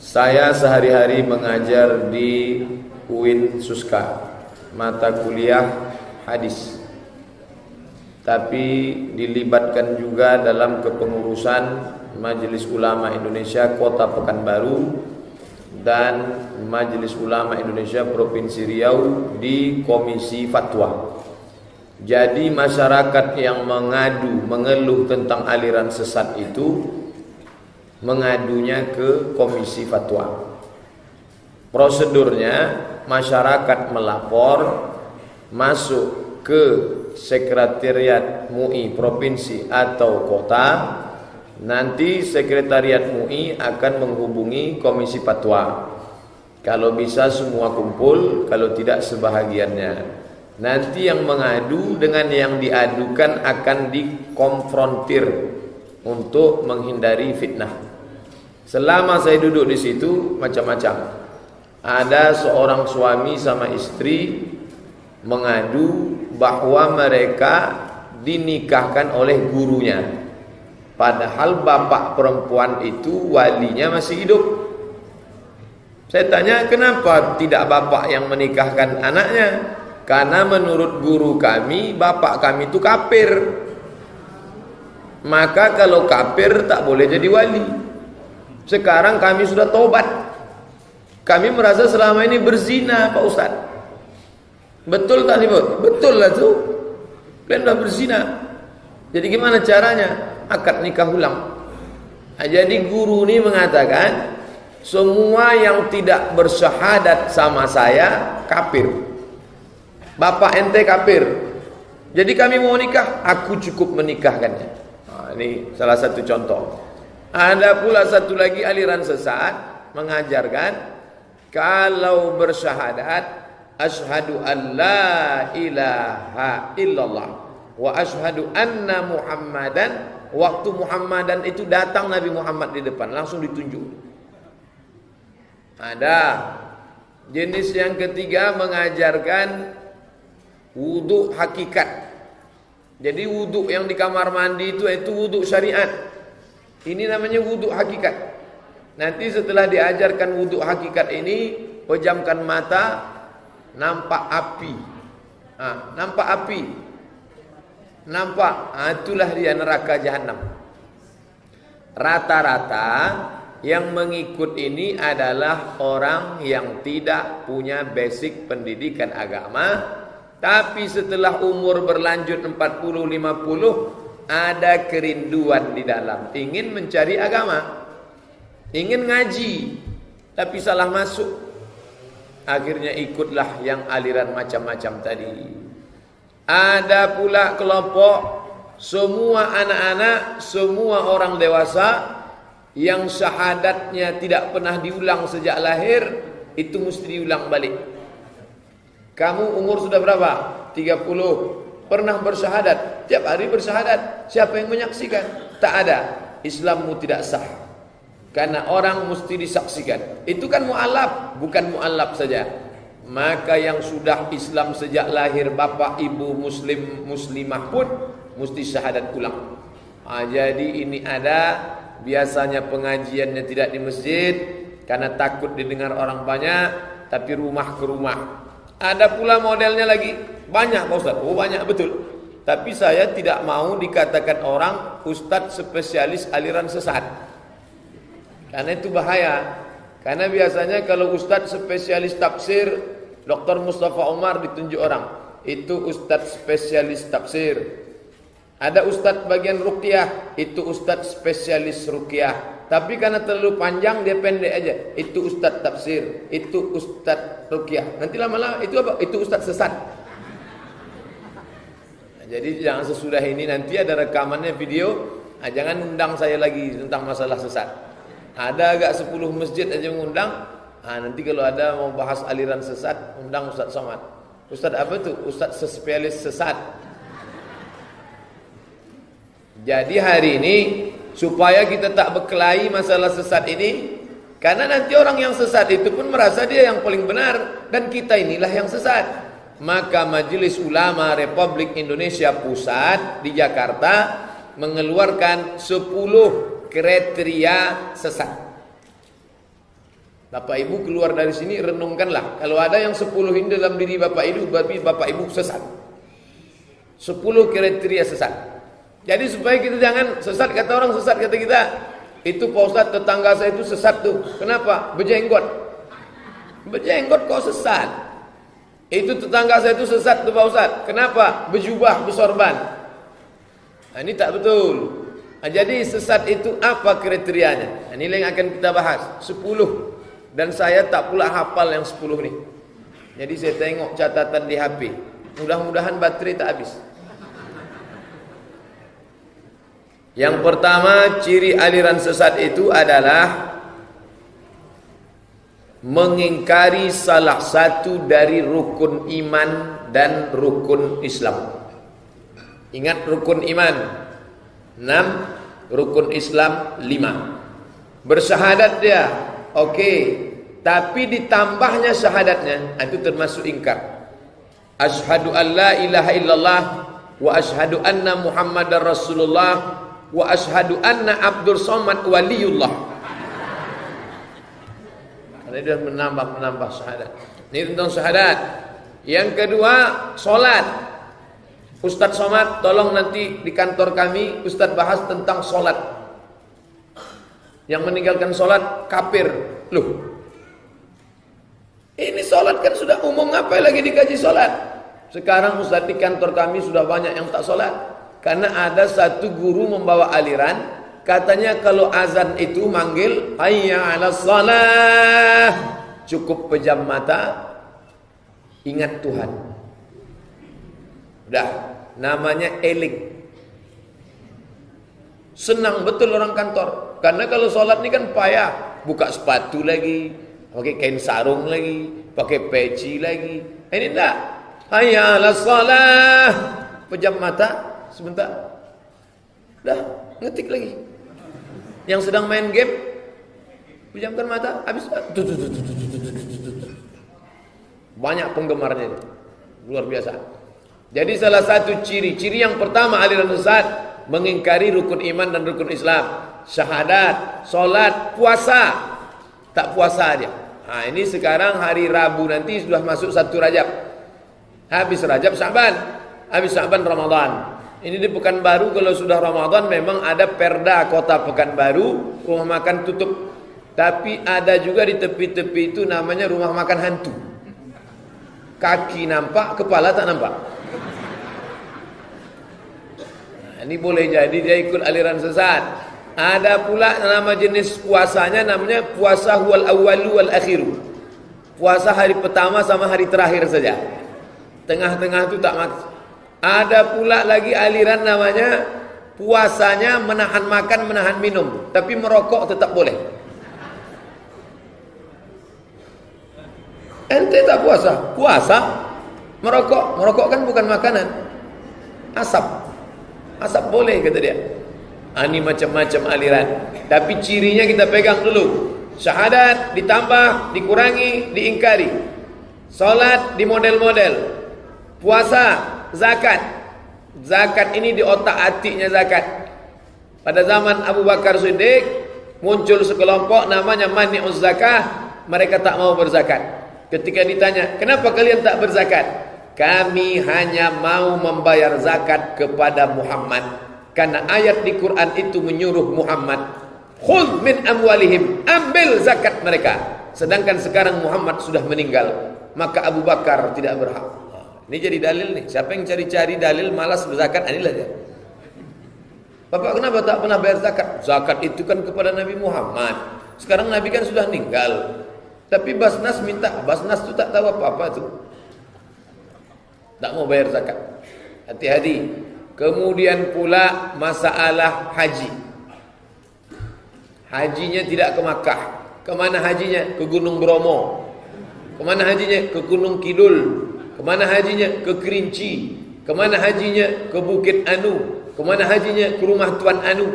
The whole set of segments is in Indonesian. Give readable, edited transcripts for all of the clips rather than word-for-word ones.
Saya sehari-hari mengajar di UIN Suska, mata kuliah hadis. Tapi dilibatkan juga dalam kepengurusan Majelis Ulama Indonesia Kota Pekanbaru dan Majelis Ulama Indonesia Provinsi Riau di Komisi Fatwa. Jadi masyarakat yang mengeluh tentang aliran sesat itu mengadunya ke Komisi Fatwa. Prosedurnya masyarakat melapor, masuk ke Sekretariat MUI provinsi atau kota. Nanti Sekretariat MUI akan menghubungi Komisi Fatwa. Kalau bisa semua kumpul, kalau tidak sebahagiannya. Nanti yang mengadu dengan yang diadukan akan dikonfrontir untuk menghindari fitnah. Selama saya duduk di situ macam-macam. Ada seorang suami sama istri mengadu bahwa mereka dinikahkan oleh gurunya. Padahal bapak perempuan itu walinya masih hidup. Saya tanya, kenapa tidak bapak yang menikahkan anaknya? Karena menurut guru kami, bapak kami itu kafir. Maka kalau kafir tak boleh jadi wali. Sekarang kami sudah tobat. Kami merasa selama ini berzina, Pak Ustadz. Betul tak nih, Bud? Betul lah tuh. Kalian sudah berzina. Jadi gimana caranya? Akad nikah ulang. Nah, jadi guru ini mengatakan, semua yang tidak bersyahadat sama saya kafir. Bapak ente kafir. Jadi kami mau nikah, aku cukup menikahkannya. Nah, ini salah satu contoh. Ada pula satu lagi aliran sesat mengajarkan kalau bersyahadat asyhadu an la ilaha illallah wa asyhadu anna Muhammadan. Waktu Muhammadan itu datang Nabi Muhammad di depan, langsung ditunjuk. Ada jenis yang ketiga mengajarkan wudu hakikat. Jadi wudu yang di kamar mandi itu wudu syariat. Ini namanya wudu hakikat. Nanti setelah diajarkan wudu hakikat ini, pejamkan mata, nampak api. Nampak api. Nampak, itulah dia neraka jahanam. Rata-rata yang mengikut ini adalah orang yang tidak punya basic pendidikan agama, tapi setelah umur berlanjut 40-50 ada kerinduan di dalam, ingin mencari agama, ingin ngaji, tapi salah masuk. Akhirnya ikutlah yang aliran macam-macam tadi. Ada pula kelompok semua anak-anak, semua orang dewasa yang syahadatnya tidak pernah diulang sejak lahir, itu mesti diulang balik. Kamu umur sudah berapa? 30. Pernah bersyahadat? Tiap hari bersyahadat. Siapa yang menyaksikan? Tak ada. Islammu tidak sah. Karena orang mesti disaksikan. Itu kan mu'alaf, bukan mu'alaf saja. Maka yang sudah Islam sejak lahir, bapak ibu muslim muslimah pun mesti syahadat ulang. Jadi ini ada. Biasanya pengajiannya tidak di masjid karena takut didengar orang banyak, tapi rumah ke rumah. Ada pula modelnya lagi, banyak Pak Ustaz. Oh banyak betul. Tapi saya tidak mau dikatakan orang ustadz spesialis aliran sesat. Karena itu bahaya. Karena biasanya kalau ustadz spesialis tafsir, Dr. Mustafa Umar ditunjuk orang, itu ustadz spesialis tafsir. Ada ustadz bagian ruqyah, itu ustadz spesialis ruqyah. Tapi karena terlalu panjang dia pendek aja. Itu ustadz tafsir, itu ustadz ruqyah. Nanti lama-lama itu apa? Itu ustadz sesat. Nah, jadi jangan sesudah ini nanti ada rekamannya video. Jangan undang saya lagi tentang masalah sesat. Ada agak 10 masjid aja mengundang. Nanti kalau ada mau bahas aliran sesat, undang Ustaz Somad. Ustaz apa tuh? Ustaz spesialis sesat. Jadi hari ini supaya kita tak berkelahi masalah sesat ini, karena nanti orang yang sesat itu pun merasa dia yang paling benar dan kita inilah yang sesat. Maka Majelis Ulama Republik Indonesia Pusat di Jakarta mengeluarkan 10 kriteria sesat. Bapak Ibu keluar dari sini renungkanlah. Kalau ada yang 10 ini dalam diri Bapak Ibu, berarti Bapak Ibu sesat. 10 kriteria sesat. Jadi supaya kita jangan sesat, kata orang sesat kata kita. Itu Pak Ustaz, tetangga saya itu sesat tuh. Kenapa? Berjenggot. Berjenggot kok sesat? Itu tetangga saya itu sesat tuh Pak Ustaz. Kenapa? Berjubah, bersorban. Nah, ini tak betul. Nah, jadi sesat itu apa kriterianya? Nah, ini yang akan kita bahas. 10. Dan saya tak pula hafal yang 10 nih. Jadi saya tengok catatan di HP. Mudah-mudahan baterai tak habis. Yang pertama, ciri aliran sesat itu adalah mengingkari salah satu dari rukun iman dan rukun Islam. Ingat rukun iman 6, rukun Islam 5. Bersyahadat dia, oke, tapi ditambahnya syahadatnya itu termasuk ingkar. Asyhadu an la ilaha illallah wa asyhadu anna Muhammadar Rasulullah wa asyhadu anna Abdul Somad waliyullah. Karena dia menambah syahadat. Ini tentang syahadat. Yang kedua, solat. Ustadz Somad, tolong nanti di kantor kami Ustadz bahas tentang solat. Yang meninggalkan solat kafir. Loh, ini solat kan sudah umum, ngapain lagi dikaji solat? Sekarang Ustadz di kantor kami sudah banyak yang tak solat. Karena ada satu guru membawa aliran, katanya kalau azan itu manggil hayya 'alas shalah, cukup pejam mata, ingat Tuhan. Udah, namanya eling. Senang betul orang kantor. Karena kalau sholat ini kan payah, buka sepatu lagi, pakai kain sarung lagi, pakai peci lagi. Ini enggak. Hayya 'alas shalah, pejam mata sebentar. Dah, ngetik lagi. Yang sedang main game, pejamkan mata, habis. Banyak penggemarnya itu. Luar biasa. Jadi salah satu ciri yang pertama aliran sesat, mengingkari rukun iman dan rukun Islam. Syahadat, solat, puasa. Tak puasa dia. Nah, ini sekarang hari Rabu nanti sudah masuk 1 Rajab. Habis Rajab Sya'ban. Habis Sya'ban Ramadan. Ini di Pekanbaru kalau sudah Ramadan memang ada perda kota Pekanbaru, rumah makan tutup. Tapi ada juga di tepi-tepi itu namanya rumah makan hantu. Kaki nampak, kepala tak nampak. Nah, ini boleh jadi dia ikut aliran sesat. Ada pula nama jenis puasanya namanya puasa huwal awwalu wal akhiru. Puasa hari pertama sama hari terakhir saja. Tengah-tengah itu tak makan. Ada pula lagi aliran namanya puasanya menahan makan, menahan minum, tapi merokok tetap boleh. Ente tak puasa? Puasa. Merokok kan bukan makanan. Asap boleh kata dia. Ini macam-macam aliran. Tapi cirinya kita pegang dulu. Syahadat ditambah, dikurangi, diingkari. Salat di model-model. Puasa, zakat. Zakat ini di otak-atiknya zakat. Pada zaman Abu Bakar Siddiq muncul sekelompok namanya Mani'uz Zakah. Mereka tak mau berzakat. Ketika ditanya, kenapa kalian tak berzakat? Kami hanya mau membayar zakat kepada Muhammad. Karena ayat di Quran itu menyuruh Muhammad, khudh min amwalihim, ambil zakat mereka. Sedangkan sekarang Muhammad sudah meninggal, maka Abu Bakar tidak berhak. Ini jadi dalil nih. Siapa yang cari-cari dalil malas berzakat, inilah dia. Bapak kenapa tak pernah bayar zakat? Zakat itu kan kepada Nabi Muhammad. Sekarang Nabi kan sudah meninggal. Tapi Basnas minta, Basnas itu tak tahu apa-apa tuh. Tak mau bayar zakat. Hati-hati. Kemudian pula masalah haji. Hajinya tidak ke Makkah. Kemana hajinya? Ke Gunung Bromo. Kemana hajinya? Ke Gunung Kidul. Kemana hajinya? Ke Kerinci. Kemana hajinya? Ke Bukit Anu. Kemana hajinya? Ke rumah Tuan Anu.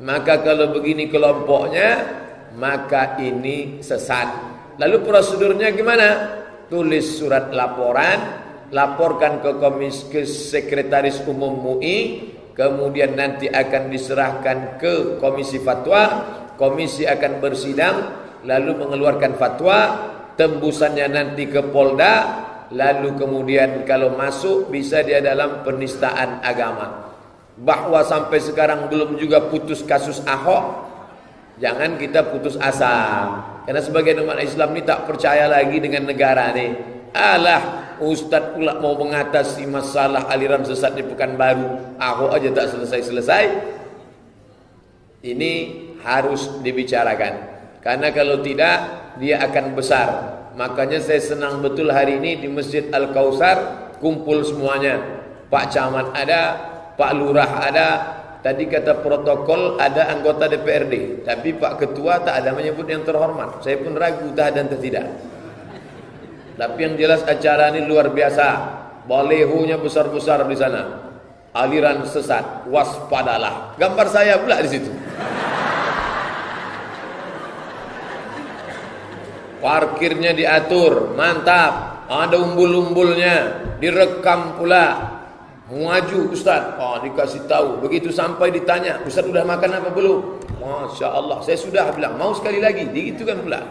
Maka kalau begini kelompoknya, maka ini sesat. Lalu prosedurnya gimana? Tulis surat laporan, laporkan ke Sekretaris Umum MUI, kemudian nanti akan diserahkan ke Komisi Fatwa, komisi akan bersidang, lalu mengeluarkan fatwa, tembusannya nanti ke Polda, lalu kemudian kalau masuk bisa dia dalam penistaan agama. Bahwa sampai sekarang belum juga putus kasus Ahok, jangan kita putus asa. Karena sebagian umat Islam ini tak percaya lagi dengan negara nih. Alah, Ustadz pula mau mengatasi masalah aliran sesat di Pekanbaru, Ahok aja tak selesai-selesai. Ini harus dibicarakan, karena kalau tidak dia akan besar. Makanya saya senang betul hari ini di Masjid Al-Kautsar kumpul semuanya. Pak Camat ada, Pak Lurah ada, tadi kata protokol ada anggota DPRD, tapi Pak Ketua tak ada menyebut yang terhormat. Saya pun ragu tak dan tidak. Tapi yang jelas acara ini luar biasa. Balehonya besar-besar di sana. Aliran sesat, waspadalah. Gambar saya pula di situ. Parkirnya diatur, mantap. Ada umbul-umbulnya, direkam pula. Maju Ustaz, dikasih tahu. Begitu sampai ditanya, Ustaz sudah makan apa belum? Masya Allah, saya sudah bilang, mau sekali lagi, gitu kan pula.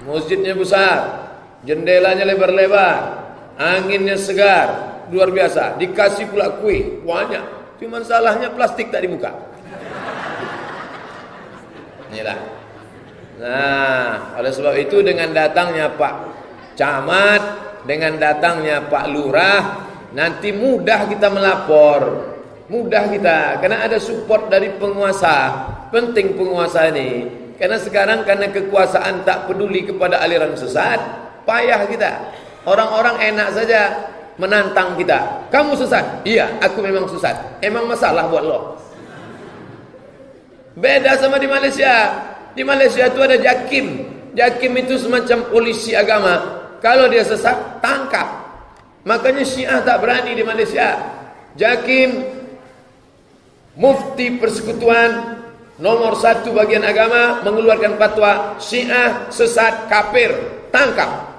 Masjidnya besar, jendelanya lebar-lebar, anginnya segar, luar biasa. Dikasih pula kue, banyak. Cuma salahnya plastik tak dibuka. Inilah. Nah, oleh sebab itu dengan datangnya Pak Camat, dengan datangnya Pak Lurah, nanti mudah kita melapor. Mudah kita, karena ada support dari penguasa. Penting penguasa ini. Karena sekarang karena kekuasaan tak peduli kepada aliran sesat, payah kita. Orang-orang enak saja menantang kita. Kamu sesat? Iya, aku memang sesat. Emang masalah buat lo? Beda sama di Malaysia. Di Malaysia itu ada Jakim. Jakim itu semacam polisi agama. Kalau dia sesat, tangkap. Makanya Syiah tak berani di Malaysia. Jakim, mufti persekutuan nomor 1 bagian agama, mengeluarkan fatwa Syiah sesat kafir, tangkap.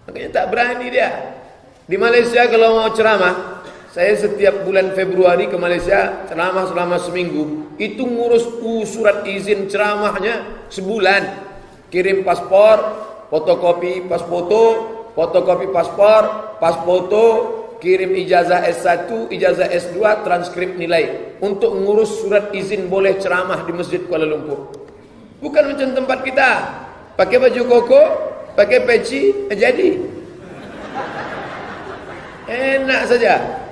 Makanya tak berani dia. Di Malaysia kalau mau ceramah, saya setiap bulan Februari ke Malaysia ceramah selama seminggu. Itu ngurus surat izin ceramahnya sebulan. Kirim paspor, fotokopi pas foto, fotokopi paspor, pas foto, kirim ijazah S1, ijazah S2, transkrip nilai. Untuk ngurus surat izin boleh ceramah di Masjid Kuala Lumpur. Bukan macam tempat kita. Pakai baju koko, pakai peci, jadi. Enak saja.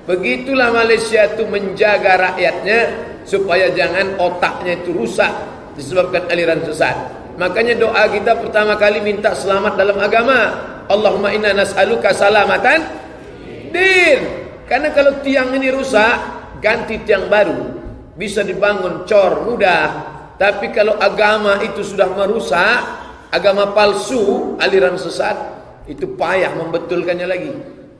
Begitulah Malaysia itu menjaga rakyatnya supaya jangan otaknya itu rusak disebabkan aliran sesat. Makanya doa kita pertama kali minta selamat dalam agama. Allahumma inna nas'aluka salamatan din. Karena kalau tiang ini rusak, ganti tiang baru. Bisa dibangun cor mudah. Tapi kalau agama itu sudah merusak, agama palsu, aliran sesat, itu payah membetulkannya lagi.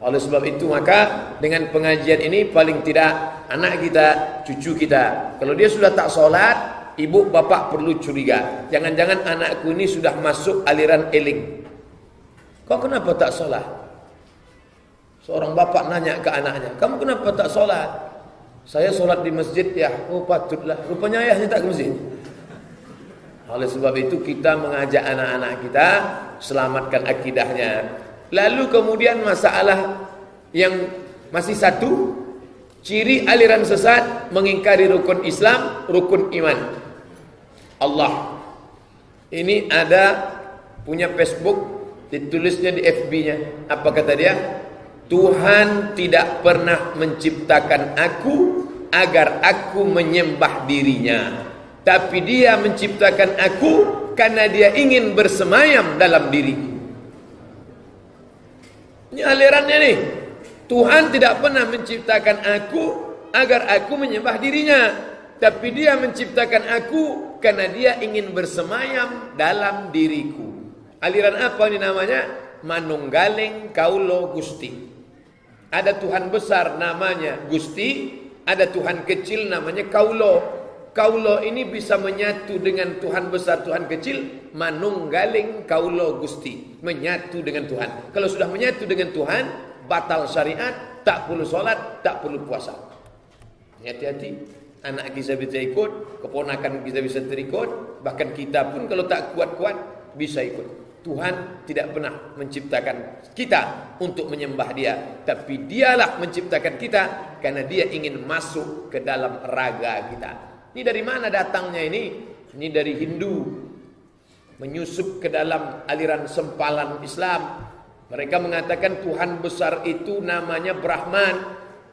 Oleh sebab itu maka dengan pengajian ini paling tidak anak kita, cucu kita, kalau dia sudah tak sholat, ibu bapak perlu curiga. Jangan-jangan anakku ini sudah masuk aliran eling. Kau kenapa tak sholat? Seorang bapak nanya ke anaknya, kamu kenapa tak sholat? Saya sholat di masjid ya. Oh patutlah, rupanya ayahnya tak ke masjid. Oleh sebab itu kita mengajak anak-anak kita selamatkan akidahnya. Lalu kemudian masalah yang masih satu, ciri aliran sesat mengingkari rukun Islam, rukun iman. Allah ini ada punya Facebook, ditulisnya di FB-nya. Apa kata dia? Tuhan tidak pernah menciptakan aku agar aku menyembah dirinya, tapi dia menciptakan aku karena dia ingin bersemayam dalam diriku. Ini alirannya nih. Tuhan tidak pernah menciptakan aku agar aku menyembah dirinya, tapi dia menciptakan aku karena dia ingin bersemayam dalam diriku. Aliran apa ini namanya? Manunggaling Kaulo Gusti. Ada Tuhan besar namanya Gusti, ada Tuhan kecil namanya Kaulo. Kaulo ini bisa menyatu dengan Tuhan besar, Tuhan kecil, manunggaling Kaulo Gusti, menyatu dengan Tuhan. Kalau sudah menyatu dengan Tuhan, batal syariat, tak perlu sholat, tak perlu puasa. Hati-hati, anak kita bisa ikut, keponakan kita bisa terikut, Bahkan kita pun kalau tak kuat-kuat bisa ikut. Tuhan tidak pernah menciptakan kita untuk menyembah Dia, tapi Dialah menciptakan kita karena Dia ingin masuk ke dalam raga kita. Ini dari mana datangnya ini? Ini dari Hindu menyusup ke dalam aliran sempalan Islam. Mereka mengatakan Tuhan besar itu namanya Brahman,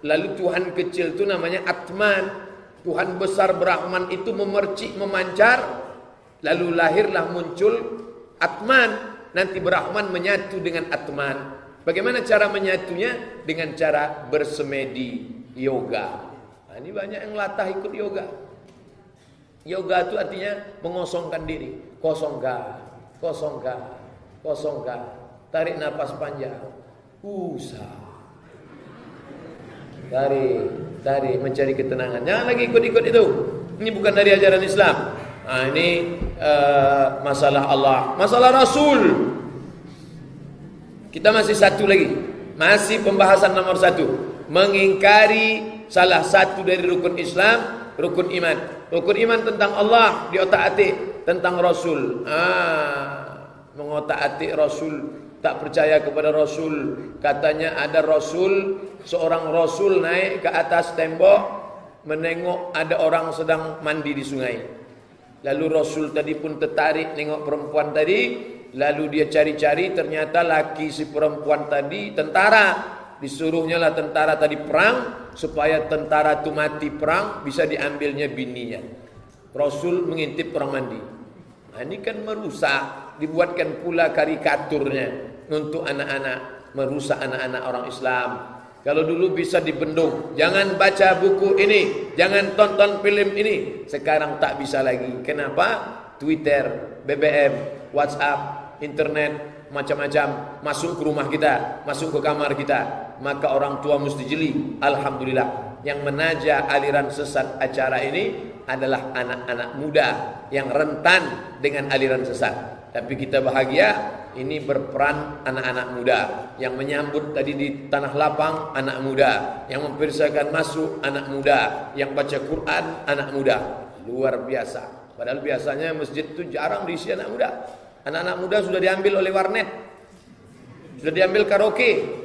lalu Tuhan kecil itu namanya Atman. Tuhan besar Brahman itu memercik, memancar, lalu lahirlah muncul Atman. Nanti Brahman menyatu dengan Atman. Bagaimana cara menyatunya? Dengan cara bersemedi yoga. Nah, ini banyak yang latah ikut yoga. Yoga itu artinya mengosongkan diri. Kosongkan, kosongkan, kosongkan. Tarik napas panjang. Usah. Tarik, mencari ketenangan. Jangan lagi ikut-ikut itu. Ini bukan dari ajaran Islam. Nah, ini masalah Allah, masalah Rasul. Kita masih satu lagi, masih pembahasan nomor 1, mengingkari salah satu dari rukun Islam, rukun iman. Rukun iman tentang Allah di otak-atik, tentang Rasul. Mengotak-atik Rasul, tak percaya kepada Rasul. Katanya ada Rasul, seorang Rasul naik ke atas tembok, menengok ada orang sedang mandi di sungai. Lalu Rasul tadi pun tertarik nengok perempuan tadi. Lalu dia cari-cari, ternyata laki si perempuan tadi tentara. Disuruhnya lah tentara tadi perang, supaya tentara itu mati perang, bisa diambilnya bininya. Rasul mengintip orang mandi. Nah, ini kan merusak. Dibuatkan pula karikaturnya untuk anak-anak, merusak anak-anak orang Islam. Kalau dulu bisa dibendung, jangan baca buku ini, jangan tonton film ini. Sekarang tak bisa lagi. Kenapa? Twitter, BBM, WhatsApp, internet, macam-macam masuk ke rumah kita, masuk ke kamar kita. Maka orang tua mesti jeli. Alhamdulillah, yang menaja aliran sesat acara ini adalah anak-anak muda yang rentan dengan aliran sesat. Tapi kita bahagia, ini berperan anak-anak muda. Yang menyambut tadi di Tanah Lapang, anak muda. Yang mempersilakan masuk, anak muda. Yang baca Quran, anak muda. Luar biasa. Padahal biasanya masjid itu jarang diisi anak muda. Anak-anak muda sudah diambil oleh warnet, sudah diambil karaoke.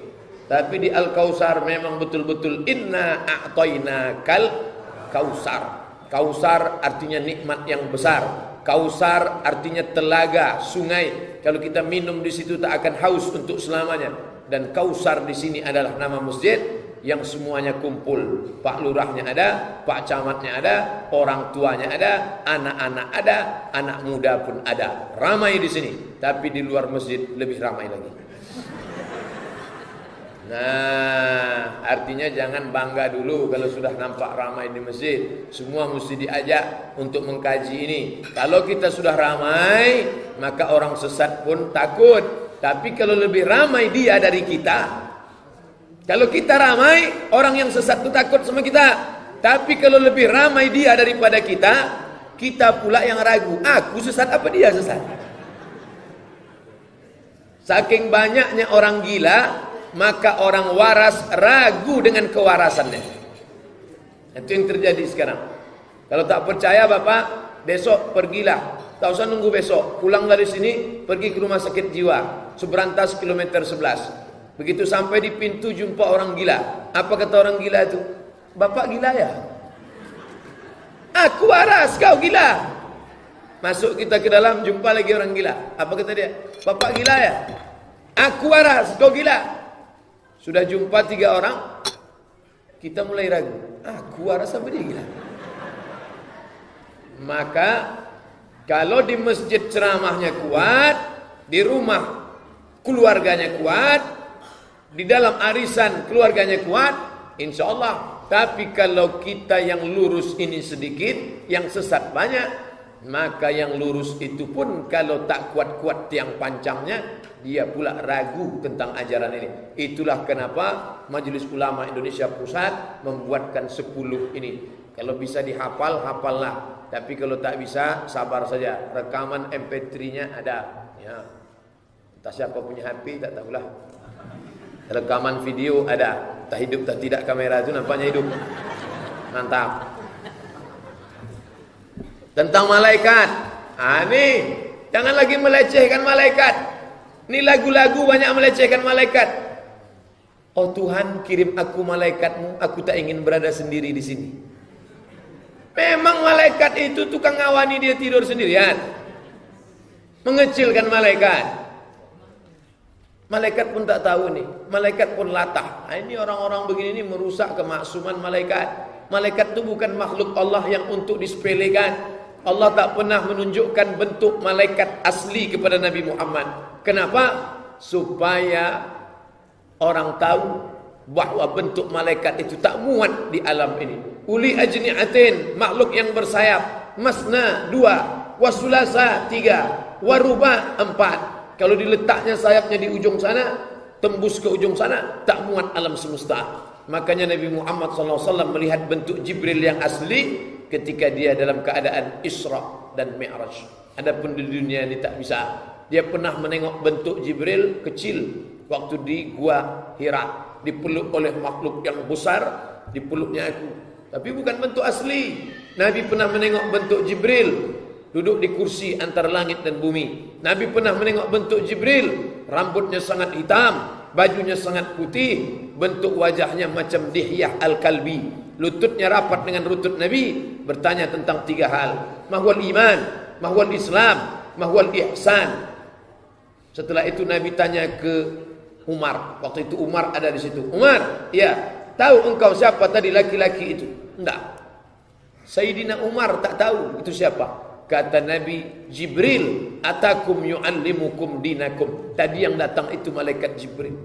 Tapi di Al-Kausar memang betul-betul inna a'toina kal kausar. Kausar artinya nikmat yang besar. Kausar artinya telaga, sungai. Kalau kita minum di situ tak akan haus untuk selamanya. Dan Kausar di sini adalah nama masjid yang semuanya kumpul. Pak lurahnya ada, pak camatnya ada, orang tuanya ada, anak-anak ada, anak muda pun ada. Ramai di sini, tapi di luar masjid lebih ramai lagi. Nah, artinya jangan bangga dulu kalau sudah nampak ramai di masjid. Semua mesti diajak untuk mengkaji ini. Kalau kita sudah ramai, maka orang sesat pun takut. Tapi kalau lebih ramai dia dari kita, kalau kita ramai, orang yang sesat itu takut sama kita. Tapi kalau lebih ramai dia daripada kita, kita pula yang ragu. Aku sesat apa dia sesat? Saking banyaknya orang gila, maka orang waras ragu dengan kewarasannya. Itu yang terjadi sekarang. Kalau tak percaya Bapak, besok pergilah. Tak usah nunggu besok. Pulang dari sini, pergi ke rumah sakit jiwa. Seberantas kilometer 11. Begitu sampai di pintu jumpa orang gila. Apa kata orang gila itu? Bapak gila ya? Aku waras, kau gila. Masuk kita ke dalam, jumpa lagi orang gila. Apa kata dia? Bapak gila ya? Aku waras, kau gila. Sudah jumpa 3 orang, kita mulai ragu. Aku waras apa dia gila? Maka kalau di masjid ceramahnya kuat, di rumah keluarganya kuat, di dalam arisan keluarganya kuat, insya Allah. Tapi kalau kita yang lurus ini sedikit, yang sesat banyak, maka yang lurus itu pun kalau tak kuat-kuat tiang pancangnya, dia pula ragu tentang ajaran ini. Itulah kenapa Majelis Ulama Indonesia Pusat membuatkan 10 ini. Kalau bisa dihafal, hafallah. Tapi kalau tak bisa, sabar saja. Rekaman MP3-nya ada. Ya. Entah siapa punya HP, tak tahulah. Rekaman video ada. Tak hidup, tak tidak kamera itu nampaknya hidup. Mantap. Tentang malaikat. Nih, jangan lagi melecehkan malaikat. Ini lagu-lagu banyak melecehkan malaikat. Oh Tuhan, kirim aku malaikatmu, aku tak ingin berada sendiri di sini. Memang malaikat itu tukang ngawani dia tidur sendirian. Mengecilkan malaikat. Malaikat pun tak tahu nih. Malaikat pun latah. Nah, ini orang-orang begini ini merusak kemaksuman malaikat. Malaikat itu bukan makhluk Allah yang untuk disepelekan. Allah tak pernah menunjukkan bentuk malaikat asli kepada Nabi Muhammad. Kenapa? Supaya orang tahu bahwa bentuk malaikat itu tak muat di alam ini. Uli ajni'atin, makhluk yang bersayap. Masna 2, wasulasa 3, waruba 4. Kalau diletaknya sayapnya di ujung sana, tembus ke ujung sana, tak muat alam semesta. Makanya Nabi Muhammad SAW melihat bentuk Jibril yang asli ketika dia dalam keadaan Isra dan Mi'raj. Adapun di dunia ini tak bisa. Dia pernah menengok bentuk Jibril kecil waktu di Gua Hira, dipeluk oleh makhluk yang besar, dipeluknya aku. Tapi bukan bentuk asli. Nabi pernah menengok bentuk Jibril duduk di kursi antara langit dan bumi. Nabi pernah menengok bentuk Jibril, rambutnya sangat hitam, bajunya sangat putih, bentuk wajahnya macam Dihyah Al-Kalbi, lututnya rapat dengan lutut Nabi, bertanya tentang 3 hal. Mahwal iman, mahwal Islam, mahwal ihsan. Setelah itu Nabi tanya ke Umar. Waktu itu Umar ada di situ. Umar, ya, tahu engkau siapa tadi laki-laki itu? Enggak. Sayyidina Umar tak tahu itu siapa. Kata Nabi, Jibril atakum yu'allimukum dinakum. Tadi yang datang itu malaikat Jibril.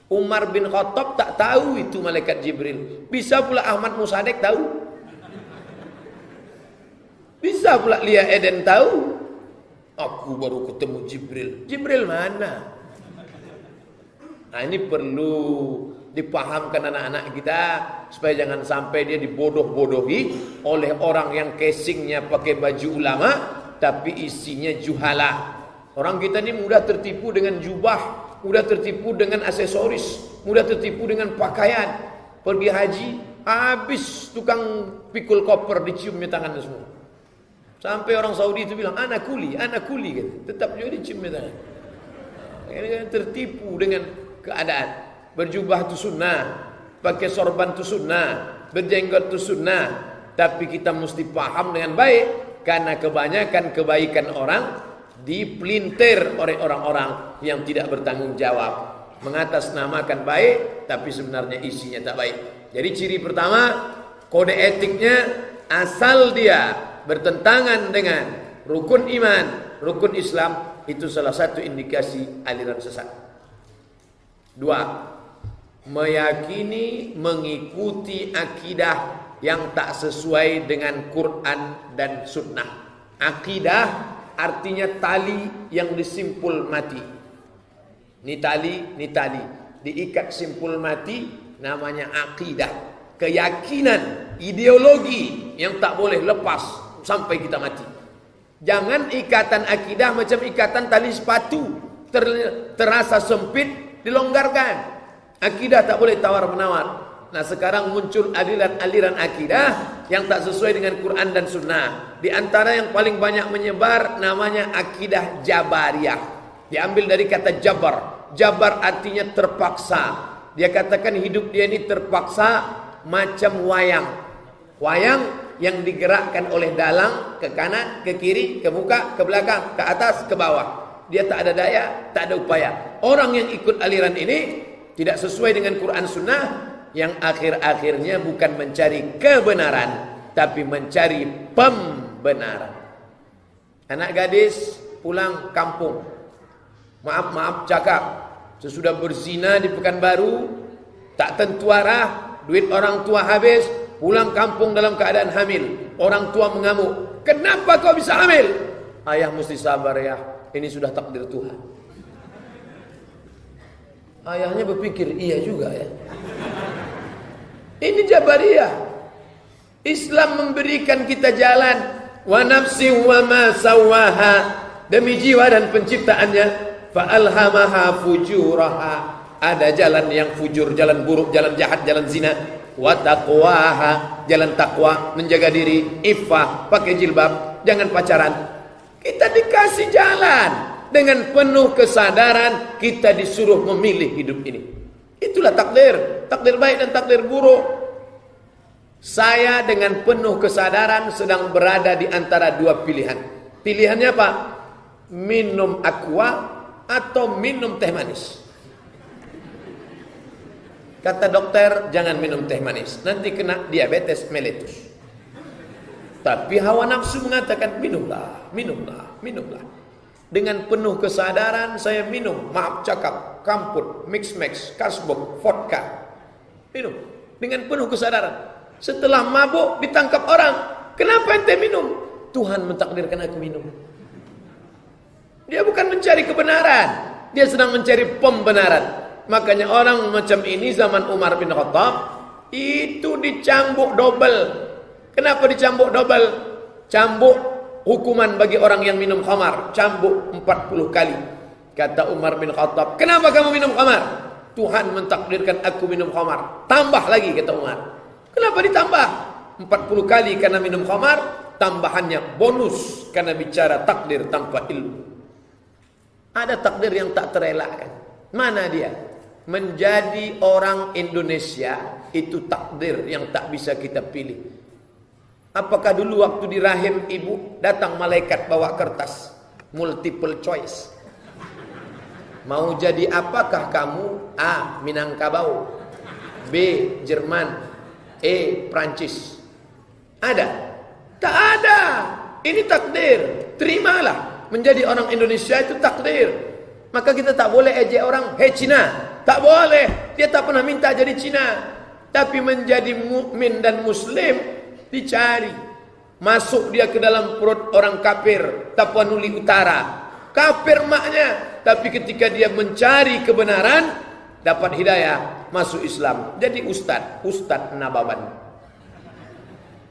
Umar bin Khattab tak tahu itu malaikat Jibril. Bisa pula Ahmad Musadek tahu. Bisa pula Lia Eden tahu. Aku baru ketemu Jibril. Jibril mana? Nah ini perlu dipahamkan anak-anak kita supaya jangan sampai dia dibodoh-bodohi oleh orang yang casingnya pakai baju ulama tapi isinya juhala. Orang kita ini mudah tertipu dengan jubah, mudah tertipu dengan aksesoris, mudah tertipu dengan pakaian. Pergi haji, habis tukang pikul koper diciumnya tangannya semua. Sampai orang Saudi itu bilang anak kuli gitu. Tetap juga diciumnya tangan. Ini tertipu dengan keadaan. Berjubah itu sunnah, pakai sorban itu sunnah, berjenggot itu sunnah. Tapi kita mesti paham dengan baik, karena kebanyakan kebaikan orang dipelintir oleh orang-orang yang tidak bertanggung jawab, mengatasnamakan baik tapi sebenarnya isinya tak baik. Jadi ciri pertama, kode etiknya asal dia bertentangan dengan rukun iman, rukun Islam, itu salah satu indikasi aliran sesat. 2, meyakini mengikuti akidah yang tak sesuai dengan Quran dan Sunnah. Akidah artinya tali yang disimpul mati. Ini tali diikat simpul mati, namanya akidah. Keyakinan, ideologi yang tak boleh lepas sampai kita mati. Jangan ikatan akidah macam ikatan tali sepatu, terasa sempit, dilonggarkan. Akidah tak boleh tawar-menawar. Nah sekarang muncul aliran-aliran akidah yang tak sesuai dengan Quran dan Sunnah. Di antara yang paling banyak menyebar namanya akidah Jabariyah. Diambil dari kata Jabar. Jabar artinya terpaksa. Dia katakan hidup dia ini terpaksa macam wayang. Wayang yang digerakkan oleh dalang ke kanan, ke kiri, ke muka, ke belakang, ke atas, ke bawah. Dia tak ada daya, tak ada upaya. Orang yang ikut aliran ini tidak sesuai dengan Quran Sunnah, yang akhir-akhirnya bukan mencari kebenaran, tapi mencari pembenaran. Anak gadis pulang kampung, maaf cakap, sesudah berzina di Pekanbaru, tak tentu arah, duit orang tua habis, pulang kampung dalam keadaan hamil. Orang tua mengamuk, kenapa kau bisa hamil? Ayah mesti sabar ya, ini sudah takdir Tuhan. Ayahnya berpikir, iya juga ya. Ini Jabariyah. Islam memberikan kita jalan. Wa nafsi wa ma sawaha. Demi jiwa dan penciptaannya. Fa alhamaha fujuraha. Ada jalan yang fujur, jalan buruk, jalan jahat, jalan zina. Wa taqwaha, jalan takwa, menjaga diri, iffah, pakai jilbab, jangan pacaran. Kita dikasih jalan. Dengan penuh kesadaran kita disuruh memilih hidup ini. Itulah takdir. Takdir baik dan takdir buruk. Saya dengan penuh kesadaran sedang berada di antara dua pilihan. Pilihannya apa? Minum aqua atau minum teh manis. Kata dokter, jangan minum teh manis, nanti kena diabetes mellitus. Tapi hawa nafsu mengatakan minumlah, minumlah, minumlah. Dengan penuh kesadaran saya minum, maaf cakap, kamput, mix-max, kasbok, vodka. Minum dengan penuh kesadaran. Setelah mabuk ditangkap orang, kenapa ente minum? Tuhan mentakdirkan aku minum. Dia bukan mencari kebenaran, dia sedang mencari pembenaran. Makanya orang macam ini zaman Umar bin Khattab itu dicambuk double. Kenapa dicambuk double? Cambuk hukuman bagi orang yang minum khamar, cambuk 40 kali. Kata Umar bin Khattab, kenapa kamu minum khamar? Tuhan mentakdirkan aku minum khamar. Tambah lagi, kata Umar. Kenapa ditambah? 40 kali karena minum khamar, tambahannya bonus karena bicara takdir tanpa ilmu. Ada takdir yang tak terelakkan. Mana dia? Menjadi orang Indonesia itu takdir yang tak bisa kita pilih. Apakah dulu waktu di rahim ibu datang malaikat bawa kertas multiple choice? Mau jadi apakah kamu? A. Minangkabau, B. Jerman, E. Prancis. Ada? Tak ada. Ini takdir. Terimalah. Menjadi orang Indonesia itu takdir. Maka kita tak boleh ejek orang, hei Cina. Tak boleh. Dia tak pernah minta jadi Cina. Tapi menjadi mukmin dan muslim dicari. Masuk dia ke dalam perut orang kafir, Tapanuli Utara. Kafir maknya. Tapi ketika dia mencari kebenaran, dapat hidayah, masuk Islam. Jadi Ustadz Nababan.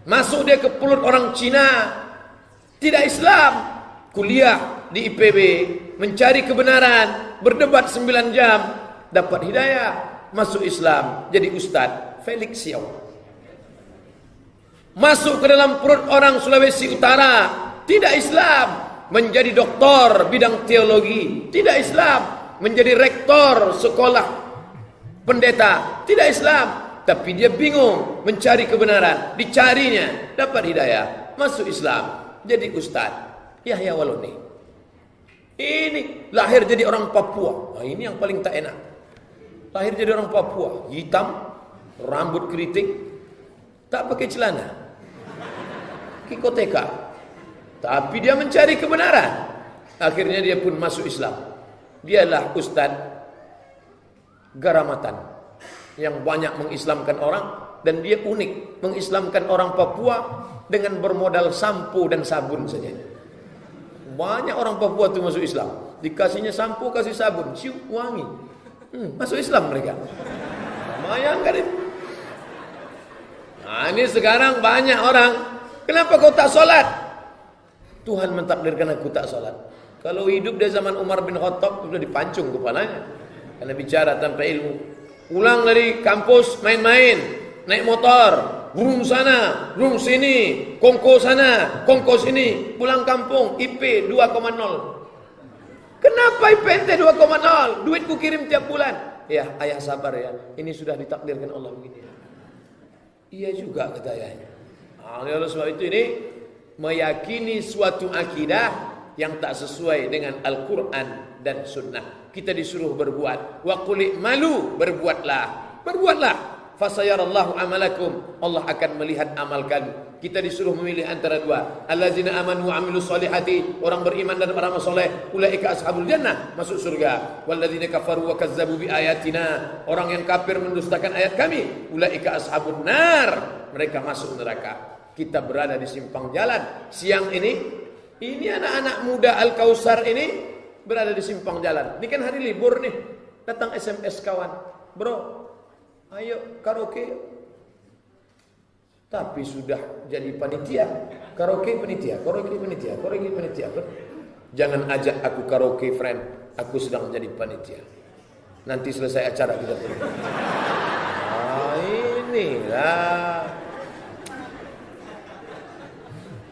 Masuk dia ke perut orang Cina, tidak Islam. Kuliah di IPB, mencari kebenaran, berdebat 9 jam, dapat hidayah, masuk Islam, jadi Ustadz Felix Xiao. Masuk ke dalam perut orang Sulawesi Utara, tidak Islam, menjadi doktor bidang teologi, tidak Islam, menjadi rektor sekolah pendeta, tidak Islam, tapi dia bingung mencari kebenaran, dicarinya, dapat hidayah, masuk Islam, jadi Ustadz Yahya Waloni. Ini lahir jadi orang Papua. Nah, ini yang paling tak enak. Lahir jadi orang Papua, hitam, rambut keriting, tak pakai celana, kikoteka. Tapi dia mencari kebenaran. Akhirnya dia pun masuk Islam. Dialah Ustadz Garamatan yang banyak mengislamkan orang, dan dia unik mengislamkan orang Papua dengan bermodal sampo dan sabun saja. Banyak orang Papua itu masuk Islam. Dikasihnya sampo, kasih sabun, cium wangi. Masuk Islam mereka. Bayangkan itu. Nah, ini sekarang banyak orang, kenapa kau tak sholat? Tuhan mentakdirkan aku tak sholat. Kalau hidup dari zaman Umar bin Khattab, sudah dipancung kepalanya. Karena bicara tanpa ilmu. Pulang dari kampus main-main, naik motor, burung sana, burung sini, kongko sana, kongko sini, pulang kampung, IP 2,0. Kenapa IP ente 2,0? Duitku kirim tiap bulan. Ya, ayah sabar ya, ini sudah ditakdirkan Allah begini. Iya juga kata ayahnya. Oleh sebab itu ini meyakini suatu akidah yang tak sesuai dengan Al-Quran dan Sunnah. Kita disuruh berbuat. Wa qul malu, berbuatlah, berbuatlah. Fasayarallahu amalakum, Allah akan melihat amal kamu. Kita disuruh memilih antara dua. Allazina amanu wa amilus solihati, orang beriman dan beramal soleh, ulaika ashabul jannah, masuk surga. Walladzina kafaru wa kazzabu bi ayatina, orang yang kafir mendustakan ayat kami, ulaika ashabun nar, mereka masuk neraka. Kita berada di simpang jalan siang ini anak-anak muda Al-Kausar ini berada di simpang jalan. Ini kan hari libur nih, datang SMS kawan, bro, ayo karaoke. Tapi sudah jadi panitia. Karaoke panitia, karaoke panitia, karaoke panitia. Jangan ajak aku karaoke friend, aku sedang menjadi panitia. Nanti selesai acara kita pergi. Inilah.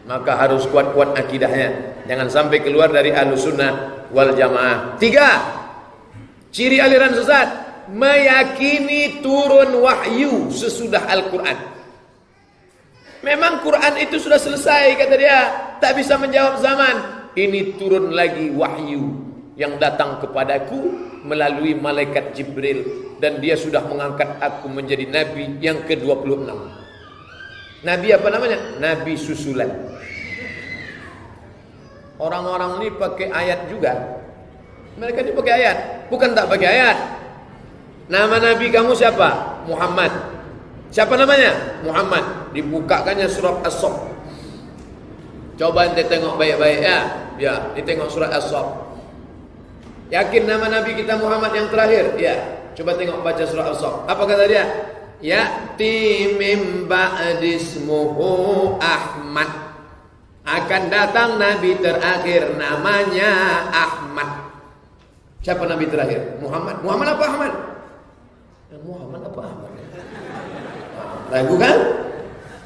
Maka harus kuat-kuat akidahnya. Jangan sampai keluar dari Ahlussunnah wal Jamaah. 3. Ciri aliran sesat, meyakini turun wahyu sesudah Al-Quran. Memang Quran itu sudah selesai, kata dia, tak bisa menjawab zaman. Ini turun lagi wahyu yang datang kepadaku melalui malaikat Jibril, dan dia sudah mengangkat aku menjadi nabi yang ke-26. Nabi apa namanya? Nabi susulan. Orang-orang ini pakai ayat juga. Mereka ini pakai ayat, bukan tak pakai ayat. Nama nabi kamu siapa? Muhammad. Siapa namanya? Muhammad. Dibukakannya surat As-Saff. Coba ente tengok baik-baik ya. Ya, ditengok surat As-Saff. Yakin nama nabi kita Muhammad yang terakhir? Ya. Coba tengok baca surat As-Saff. Apa kata dia? Ya'ti mim ba'dismuhu Ahmad. Akan datang nabi terakhir namanya Ahmad. Siapa nabi terakhir? Muhammad. Muhammad apa Ahmad? Muhammad apa Ahmad? Ragu kan?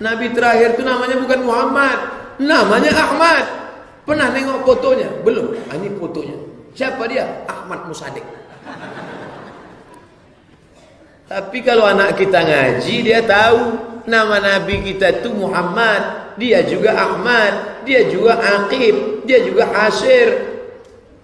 Nabi terakhir itu namanya bukan Muhammad, namanya Ahmad. Pernah nengok fotonya? Belum. Ini fotonya. Siapa dia? Ahmad Musadik. Tapi kalau anak kita ngaji, dia tahu nama nabi kita itu Muhammad, dia juga Ahmad, dia juga Aqib, dia juga Hasir.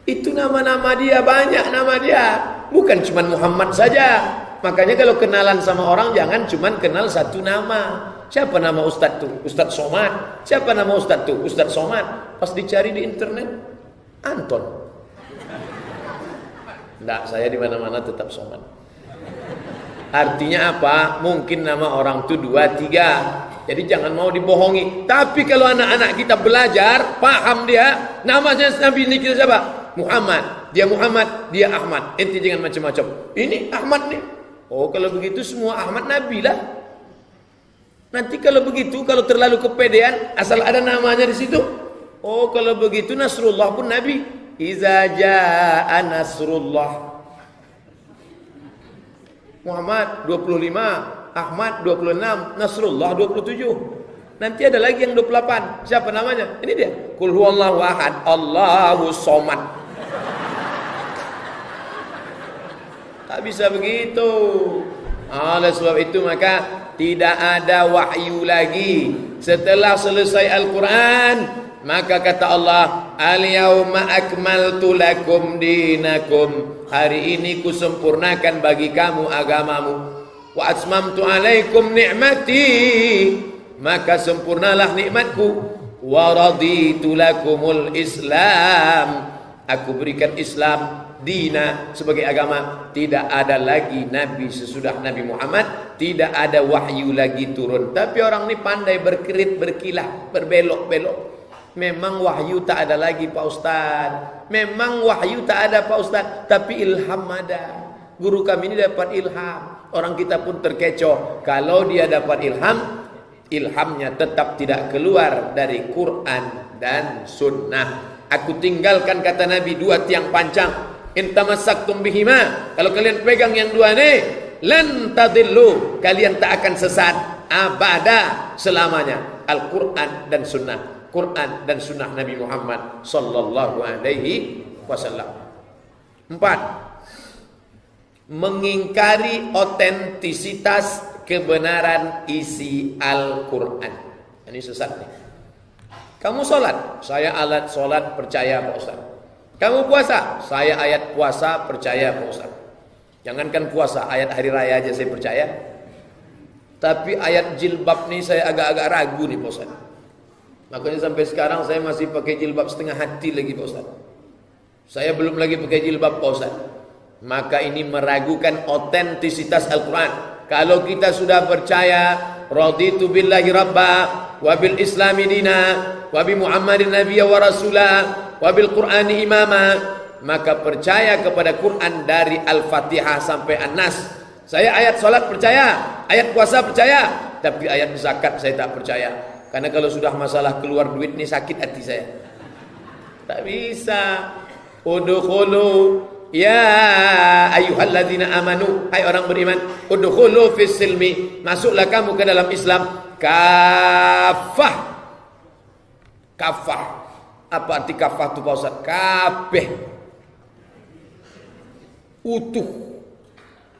Itu nama-nama dia, banyak nama dia, bukan cuma Muhammad saja. Makanya kalau kenalan sama orang jangan cuma kenal satu nama. Siapa nama Ustadz tuh? Ustadz Somad. Siapa nama Ustadz tuh? Ustadz Somad. Pas dicari di internet, Anton. Enggak, saya di mana-mana tetap Somad. Artinya apa? Mungkin nama orang itu 2, 3. Jadi jangan mau dibohongi. Tapi kalau anak-anak kita belajar, paham dia, namanya Nabi ini kita siapa? Muhammad. Dia Muhammad, dia Ahmad. Ente jangan macam-macam. Ini Ahmad nih. Oh, kalau begitu semua Ahmad Nabi lah. Nanti kalau begitu, kalau terlalu kepedean, asal ada namanya di situ. Oh, kalau begitu Nasrullah pun Nabi. Iza jaa Nasrullah. Muhammad 25, Ahmad 26, Nasrullah 27. Nanti ada lagi yang 28. Siapa namanya? Ini dia. Qul huwallahu ahad, Allahu somad. Tak bisa begitu. Oleh sebab itu maka tidak ada wahyu lagi setelah selesai Al-Quran. Maka kata Allah, al-yawma akmaltu lakum dinakum. Hari ini kusempurnakan bagi kamu agamamu. Wa atmamtu alaikum ni'mati. Maka sempurnalah nikmatku. Wa raditu lakumul Islam. Aku berikan Islam dina sebagai agama. Tidak ada lagi nabi sesudah Nabi Muhammad, tidak ada wahyu lagi turun. Tapi orang ini pandai berkerit, berkilah, berbelok-belok. Memang wahyu tak ada lagi Pak Ustaz. Memang wahyu tak ada Pak Ustaz, tapi ilham ada. Guru kami ini dapat ilham. Orang kita pun terkecoh. Kalau dia dapat ilham, ilhamnya tetap tidak keluar dari Quran dan Sunnah. Aku tinggalkan kata Nabi 2 tiang pancang. In tamassaktum bihima, kalau kalian pegang yang 2 ini, lan tadillu, kalian tak akan sesat abada selamanya. Al-Quran dan Sunnah, Quran dan Sunnah Nabi Muhammad sallallahu alaihi wasallam. 4. Mengingkari otentisitas kebenaran isi Al-Quran. Ini sesat nih. Kamu sholat, saya alat sholat percaya Pak Ustaz. Kamu puasa, saya ayat puasa percaya Pak Ustaz. Jangankan puasa, ayat hari raya aja saya percaya. Tapi ayat jilbab nih saya agak-agak ragu nih Pak Ustaz. Makanya sampai sekarang saya masih pakai jilbab setengah hati lagi Pak Ustaz. Saya belum lagi pakai jilbab Pak Ustaz. Maka ini meragukan otentisitas Al-Quran. Kalau kita sudah percaya, raditu billahi rabba, wa bil islami dina, wa bi Muhammadin nabiyya wa rasulah, wa bil Qur'ani imama, maka percaya kepada Quran dari Al-Fatihah sampai An-Nas. Saya ayat salat percaya, ayat puasa percaya, tapi ayat zakat saya tak percaya. Karena kalau sudah masalah keluar duit ni sakit hati saya. Tak bisa. Udkhulu ya ayyuhalladzina amanu, hai orang beriman, udkhulu fis silmi, masuklah kamu ke dalam Islam kafah. Kafah. Apa arti kafah itu Pak Ustaz? Kabeh utuh.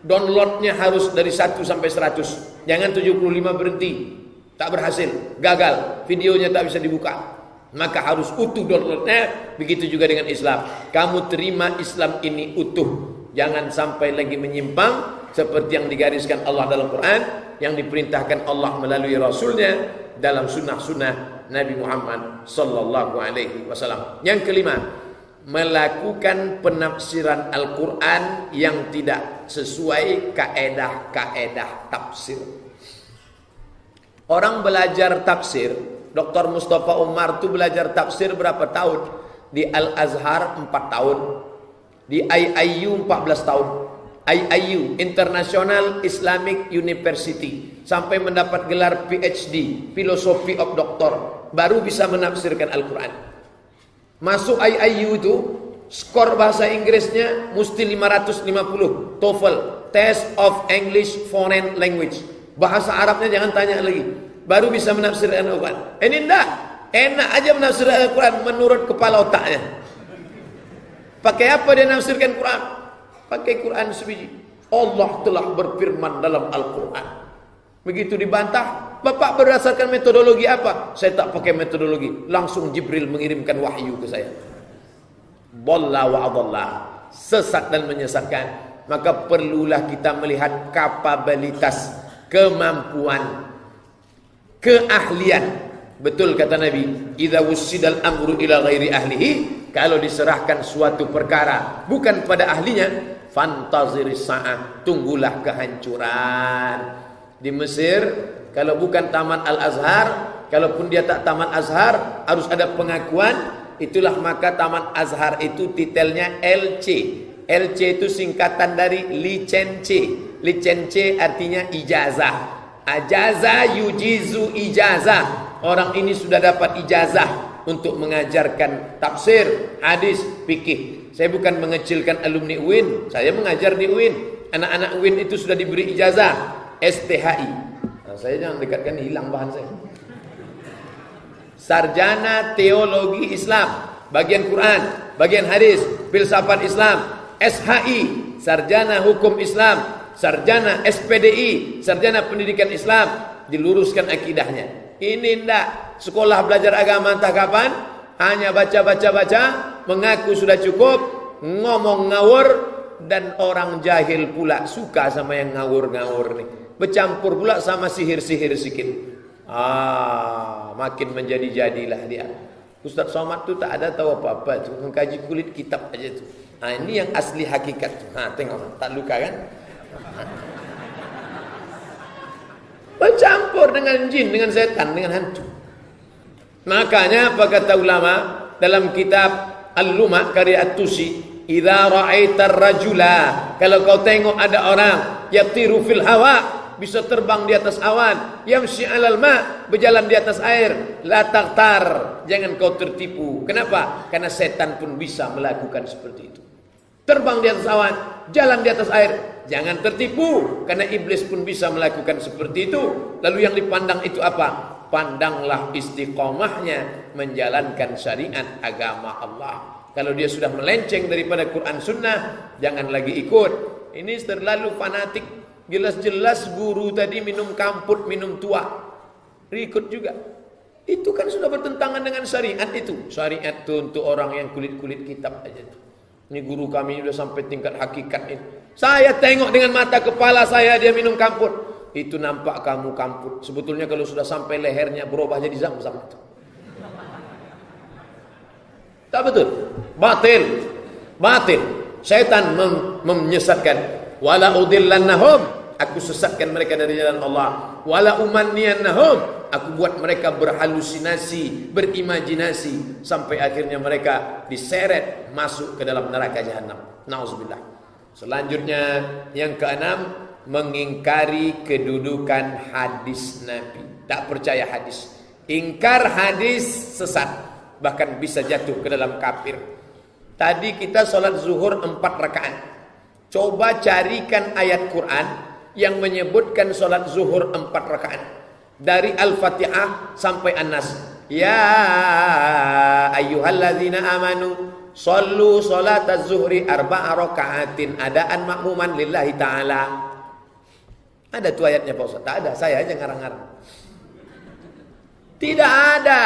Downloadnya harus dari 1 sampai 100. Jangan 75 berhenti. Tak berhasil, gagal. Videonya tak bisa dibuka. Maka harus utuh downloadnya. Begitu juga dengan Islam. Kamu terima Islam ini utuh. Jangan sampai lagi menyimpang seperti yang digariskan Allah dalam Quran, yang diperintahkan Allah melalui Rasulnya dalam sunnah-sunnah Nabi Muhammad sallallahu alaihi wasallam. Yang kelima, melakukan penafsiran Al-Quran yang tidak sesuai kaedah-kaedah tafsir. Orang belajar tafsir, Dr. Mustafa Umar itu belajar tafsir berapa tahun? Di Al-Azhar 4 tahun, di IIU 14 tahun. IIU, International Islamic University, sampai mendapat gelar PhD, Philosophy of Doctor, baru bisa menafsirkan Al-Quran. Masuk IIU itu skor bahasa Inggrisnya mesti 550 TOEFL, Test of English Foreign Language. Bahasa Arabnya jangan tanya lagi, baru bisa menafsirkan Al-Quran. Ini enggak, enak aja menafsirkan Al-Quran menurut kepala otaknya. Pakai apa dia menafsirkan Quran? Pakai Quran sebiji. Allah telah berfirman dalam Al-Quran. Begitu dibantah, Bapak berdasarkan metodologi apa? Saya tak pakai metodologi, langsung Jibril mengirimkan wahyu ke saya. Dhalla wa adalla, sesat dan menyesatkan. Maka perlulah kita melihat kapabilitas, kemampuan, keahlian. Betul kata Nabi, idza wussidal amru ila ghairi ahlihi, kalau diserahkan suatu perkara bukan pada ahlinya, fantaziris sa'ah, tunggulah kehancuran. Di Mesir, kalau bukan taman Al-Azhar, kalaupun dia tak taman Azhar, harus ada pengakuan. Itulah maka taman Azhar itu titelnya LC. LC itu singkatan dari licence. Licence artinya ijazah. Ajaza yujizu ijazah. Orang ini sudah dapat ijazah untuk mengajarkan tafsir, hadis, fikih. Saya bukan mengecilkan alumni UIN, saya mengajar di UIN. Anak-anak UIN itu sudah diberi ijazah STHI. Nah, saya jangan dekatkan, hilang bahan saya. Sarjana Teologi Islam, bagian Quran, bagian hadis, filsafat Islam. SHI, Sarjana Hukum Islam, Sarjana SPDI, Sarjana Pendidikan Islam. Diluruskan akidahnya. Ini ndak sekolah belajar agama entah kapan, hanya baca-baca-baca, mengaku sudah cukup, ngomong ngawur, dan orang jahil pula suka sama yang ngawur-ngawur nih. Bercampur pula sama sihir-sihir sikit. Makin menjadi-jadilah dia. Ustaz Somad tu tak ada tahu apa-apa tu, mengkaji kulit kitab aja tu. Ini yang asli hakikat tu. Tengok, tak luka kan? Bercampur dengan jin, dengan setan, dengan hantu. Makanya apa kata ulama dalam kitab Al-Lumah karya At-Tusi, idza ra'aitar rajula, kalau kau tengok ada orang yatiru fil hawa, bisa terbang di atas awan, yamshi 'alal ma, berjalan di atas air, la taqtar, jangan kau tertipu. Kenapa? Karena setan pun bisa melakukan seperti itu. Terbang di atas awan, jalan di atas air, jangan tertipu, karena iblis pun bisa melakukan seperti itu. Lalu yang dipandang itu apa? Pandanglah istiqomahnya menjalankan syariat agama Allah. Kalau dia sudah melenceng daripada Quran Sunnah, jangan lagi ikut. Ini terlalu fanatik. Jelas-jelas guru tadi minum kamput, minum tua, ikut juga. Itu kan sudah bertentangan dengan syariat itu. Syariat itu untuk orang yang kulit-kulit kitab aja tuh. Ini guru kami sudah sampai tingkat hakikat ini. Saya tengok dengan mata kepala saya dia minum kamput. Itu nampak kamu kamput. Sebetulnya kalau sudah sampai lehernya berubah jadi zam-zam itu. Tak betul. Batil. Batil. Syaitan menyesatkan. Wala udillannahum. Aku sesatkan mereka dari jalan Allah. Wala umanniyannahum. Aku buat mereka berhalusinasi, berimajinasi, sampai akhirnya mereka diseret masuk ke dalam neraka jahanam. Nauzubillah. Selanjutnya yang keenam, mengingkari kedudukan hadis Nabi. Tak percaya hadis. Ingkar hadis sesat, bahkan bisa jatuh ke dalam kafir. Tadi kita sholat zuhur 4 rakaat. Coba carikan ayat Quran yang menyebutkan sholat zuhur 4 rakaat. Dari Al-Fatihah sampai An-Nas. Ya ayyuhalladzina amanu shallu salataz zuhri arba'a raka'atin adaan makmuman lillahi ta'ala. Ada tuh ayatnya Pak Ustaz? Tak ada, saya aja ngarang-ngarang. Tidak ada.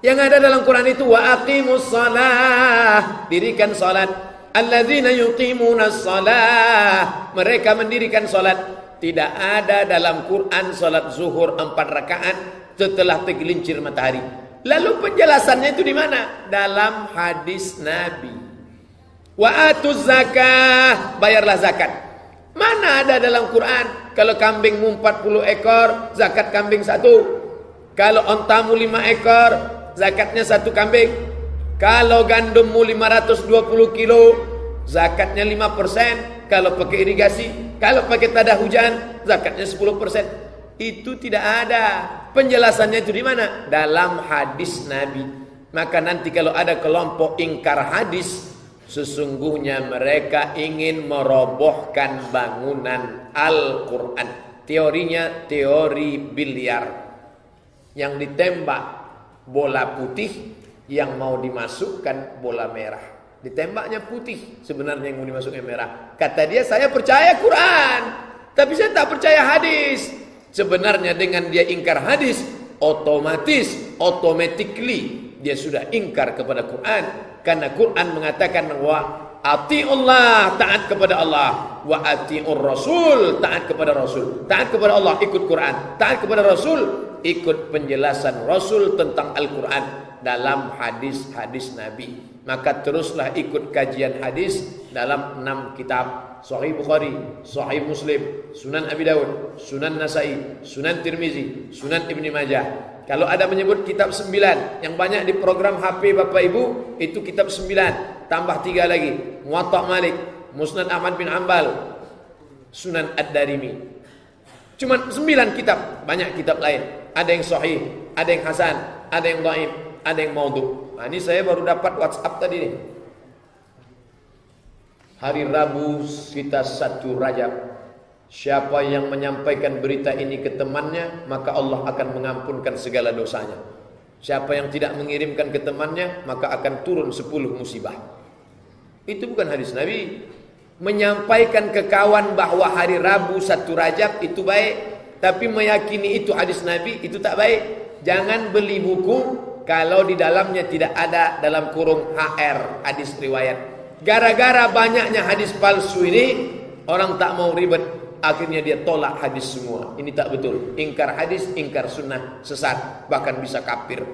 Yang ada dalam Quran itu wa aqimus shalah, dirikan salat. Alladzina yuqimunas shalah, mereka mendirikan salat. Tidak ada dalam Quran salat zuhur 4 rakaat setelah tergelincir matahari. Lalu penjelasannya itu di mana? Dalam hadis Nabi. Wa atuz zakah, bayarlah zakat. Mana ada dalam Quran kalau kambingmu 40 ekor, zakat kambing 1. Kalau ontamu 5 ekor, zakatnya 1 kambing. Kalau gandummu 520 kilo, zakatnya 5%. Kalau pakai irigasi, kalau pakai tada hujan, zakatnya 10%. Itu tidak ada. Penjelasannya itu di mana? Dalam hadis Nabi. Maka nanti kalau ada kelompok ingkar hadis, sesungguhnya mereka ingin merobohkan bangunan Al-Quran. Teorinya teori biliar. Yang ditembak bola putih, yang mau dimasukkan bola merah. Ditembaknya putih, sebenarnya yang mau dimasukkan merah. Kata dia, saya percaya Quran, tapi saya tak percaya hadis. Sebenarnya dengan dia ingkar hadis, automatically dia sudah ingkar kepada Quran. Karena Quran mengatakan bahwa ati'ullah, taat kepada Allah, wa ati'ur rasul, taat kepada Rasul. Taat kepada Allah, ikut Quran. Taat kepada Rasul, ikut penjelasan Rasul tentang Al-Quran dalam hadis-hadis Nabi. Maka teruslah ikut kajian hadis dalam 6 kitab: Sahih Bukhari, Sahih Muslim, Sunan Abi Dawud, Sunan Nasai, Sunan Tirmizi, Sunan Ibni Majah. Kalau ada menyebut kitab 9, yang banyak di program HP Bapak Ibu, itu kitab 9, tambah 3 lagi: Muwatta Malik, Musnad Ahmad bin Hanbal, Sunan Ad-Darimi. Cuma 9 kitab, banyak kitab lain. Ada yang sahih, ada yang hasan, ada yang dhaif, ada yang maudhu. Nah, ini saya baru dapat WhatsApp tadi nih. Hari Rabu kita 1 Rajab. Siapa yang menyampaikan berita ini ke temannya, maka Allah akan mengampunkan segala dosanya. Siapa yang tidak mengirimkan ke temannya, maka akan turun 10 musibah. Itu bukan hadis Nabi. Menyampaikan ke kawan bahwa hari Rabu 1 Rajab itu baik, tapi meyakini itu hadis Nabi, itu tak baik. Jangan beli buku kalau di dalamnya tidak ada dalam kurung HR, hadis riwayat. Gara-gara banyaknya hadis palsu ini, orang tak mau ribet, akhirnya dia tolak hadis semua. Ini tak betul. Ingkar hadis, ingkar sunnah, sesat, bahkan bisa kafir.